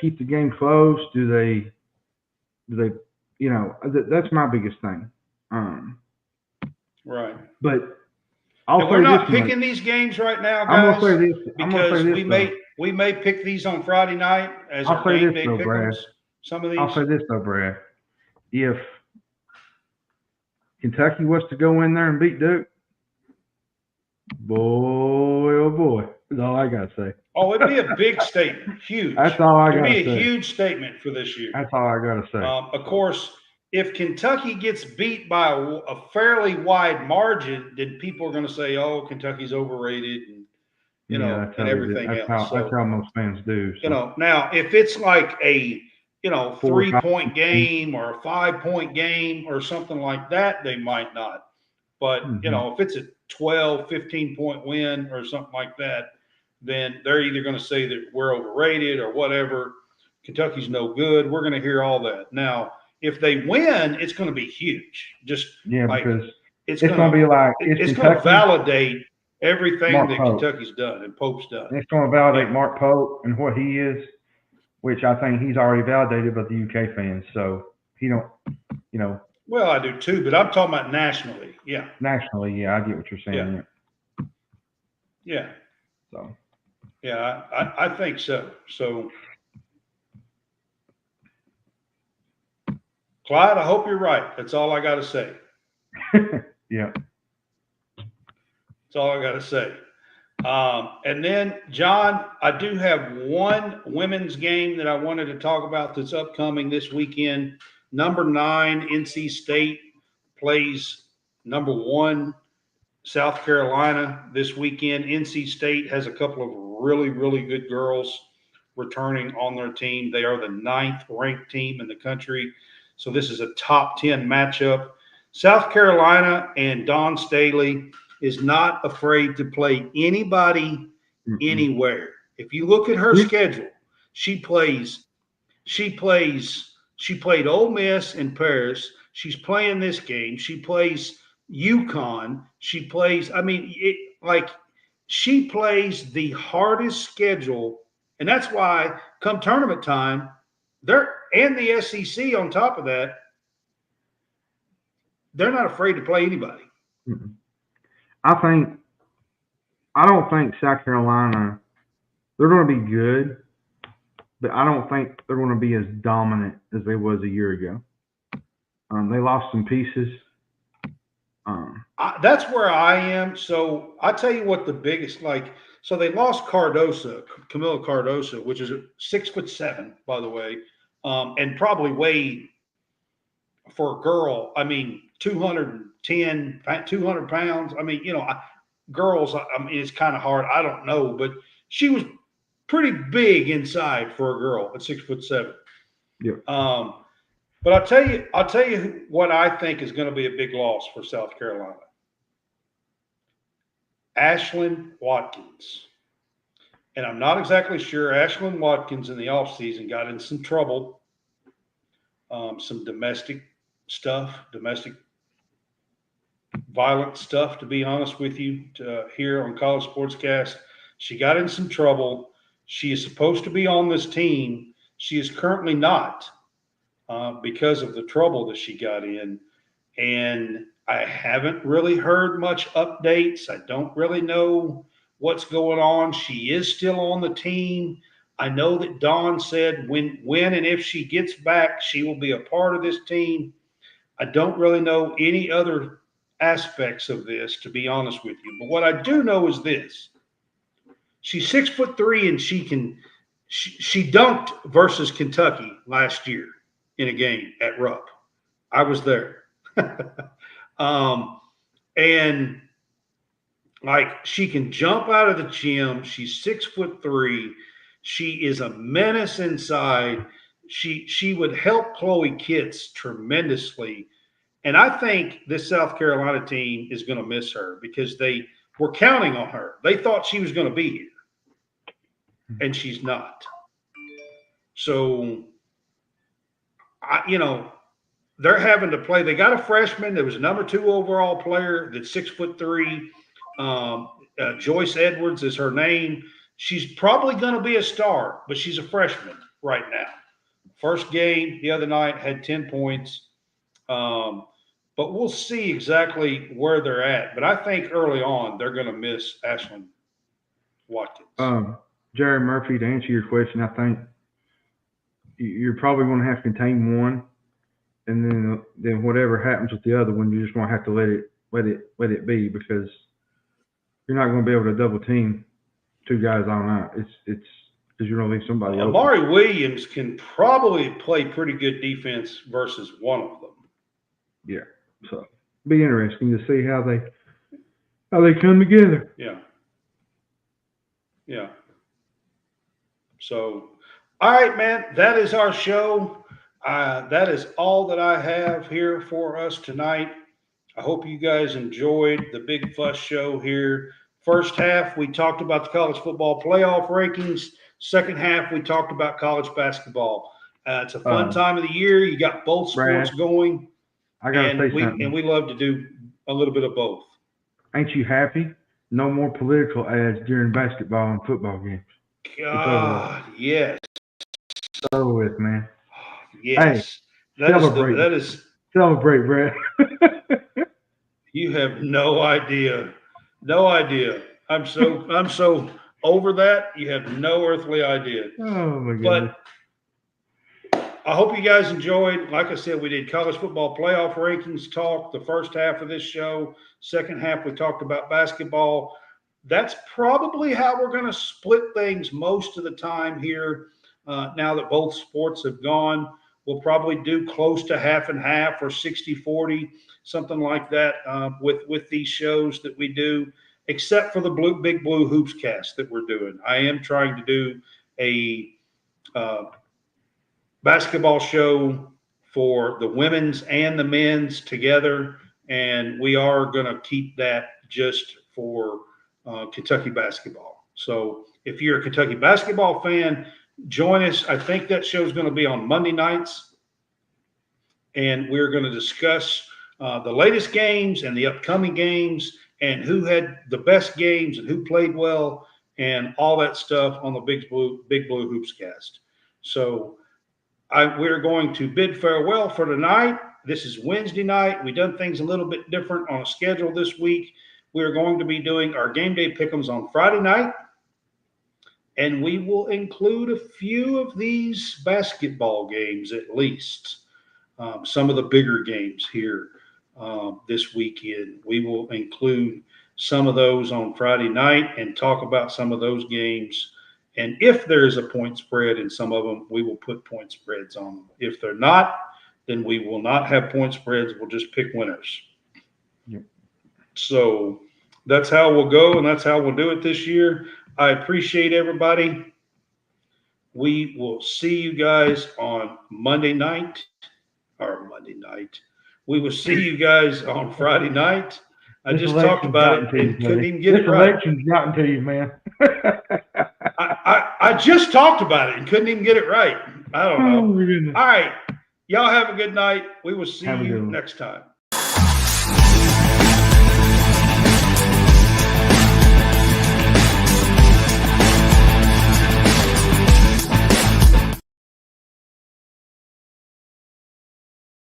keep the game close? Do they? That's my biggest thing. Right. But we're not picking these games right now, guys. I'm gonna say this. Because we may pick these on Friday night as I'll our say game this day though, Brad. pick'ems. Some of these. I'll say this though, Brad. If Kentucky was to go in there and beat Duke, boy, oh boy, that's all I gotta say. Oh, it'd be a big statement, huge. That's all I It'd gotta be a say. huge statement for this year. That's all I gotta say. Of course, if Kentucky gets beat by a fairly wide margin, then people are going to say, "Oh, Kentucky's overrated," and that's and how everything else. That's how most fans do. So. Now if it's like a 3-point 5 game or a 5-point game or something like that, they might not. But if it's a 12, 15-point win or something like that, then they're either going to say that we're overrated or whatever. Kentucky's no good. We're going to hear all that. Now, if they win, it's going to be huge. Just because it's going to be like it's going to validate everything Mark that Pope. Kentucky's done and Pope's done. It's going to validate Mark Pope and what he is, which I think he's already validated by the UK fans. So he don't, Well, I do too, but I'm talking about nationally. Yeah. Nationally, yeah, I get what you're saying. Yeah. So. Yeah, I think so. So, Clyde, I hope you're right. That's all I got to say. Yeah. That's all I got to say. And then, John, I do have one women's game that I wanted to talk about that's upcoming this weekend. Number 9, NC State plays number 1, South Carolina this weekend. NC State has a couple of really, really good girls returning on their team. They are the 9th ranked team in the country. So this is a top 10 matchup. South Carolina and Dawn Staley is not afraid to play anybody anywhere. If you look at her schedule, she played Ole Miss in Paris. She's playing this game. She plays UConn. She plays, she plays the hardest schedule. And that's why come tournament time, and the SEC on top of that, they're not afraid to play anybody. I don't think South Carolina, they're going to be good, but I don't think they're going to be as dominant as they was a year ago. They lost some pieces. That's where I am. So I tell you what the biggest, so they lost Camilla Cardoso, which is 6'7", by the way, and probably weighed for a girl. 210, 200 pounds. Girls, it's kind of hard. I don't know, but she was pretty big inside for a girl at 6'7". Yeah. But I'll tell you what I think is going to be a big loss for South Carolina. Ashlyn Watkins. And I'm not exactly sure. Ashlyn Watkins in the offseason got in some trouble, some domestic violent stuff, to be honest with you, here on College Sportscast. She got in some trouble. She is supposed to be on this team. She is currently not because of the trouble that she got in. And I haven't really heard much updates. I don't really know what's going on. She is still on the team. I know that Dawn said when and if she gets back, she will be a part of this team. I don't really know any other aspects of this, to be honest with you. But what I do know is this. She's 6'3", and she dunked versus Kentucky last year in a game at Rupp. I was there. And she can jump out of the gym. She's 6'3". She is a menace inside. She would help Chloe Kitts tremendously. And I think this South Carolina team is going to miss her because they were counting on her. They thought she was going to be here, and she's not. So, they're having to play. They got a freshman. There was a number 2 overall player that's 6'3". Joyce Edwards is her name. She's probably going to be a star, but she's a freshman right now. First game the other night, had 10 points. But we'll see exactly where they're at. But I think early on they're going to miss Ashlyn Watkins. Jerry Murphy, to answer your question, I think you're probably going to have to contain one, and then whatever happens with the other one, you just going to have to let it be, because you're not going to be able to double team two guys all night. It's because you're going to leave somebody open. Amari Williams can probably play pretty good defense versus one of them. Yeah, so be interesting to see how they come together. Yeah. Yeah. So, all right, man, that is our show. That is all that I have here for us tonight. I hope you guys enjoyed the Big Fuss Show here. First half, we talked about the college football playoff rankings. Second half, we talked about college basketball. It's a fun time of the year. You got both sports going. I got to say something. And we love to do a little bit of both. Ain't you happy? No more political ads during basketball and football games. God, yes. So with, man. Yes. Hey, celebrate. That is celebrate, Brad. You have no idea. No idea. I'm so over that. You have no earthly idea. Oh my goodness. But I hope you guys enjoyed. Like I said, we did college football playoff rankings talk the first half of this show. Second half, we talked about basketball. That's probably how we're going to split things most of the time here. Now that both sports have gone, we'll probably do close to half and half or 60-40, something like that with these shows that we do, except for the Big Blue Hoops cast that we're doing. I am trying to do a basketball show for the women's and the men's together, and we are going to keep that just for Kentucky basketball. So if you're a Kentucky basketball fan, join us. I think that show is going to be on Monday nights, and we're going to discuss the latest games and the upcoming games and who had the best games and who played well and all that stuff on the Big Blue Hoops cast. So we're going to bid farewell for tonight. This is Wednesday night. We've done things a little bit different on a schedule this week. We're going to be doing our game day pick'ems on Friday night, and we will include a few of these basketball games at least, some of the bigger games here this weekend. We will include some of those on Friday night and talk about some of those games. And if there's a point spread in some of them, we will put point spreads on them. If they're not, then we will not have point spreads. We'll just pick winners. Yep. So that's how we'll go, and that's how we'll do it this year. I appreciate everybody. We will see you guys on Monday night. We will see you guys on Friday night. I just talked about it and couldn't even get it right. This election's gotten to you, man. I just talked about it and couldn't even get it right. I don't know. All right. Y'all have a good night. We will see you next time.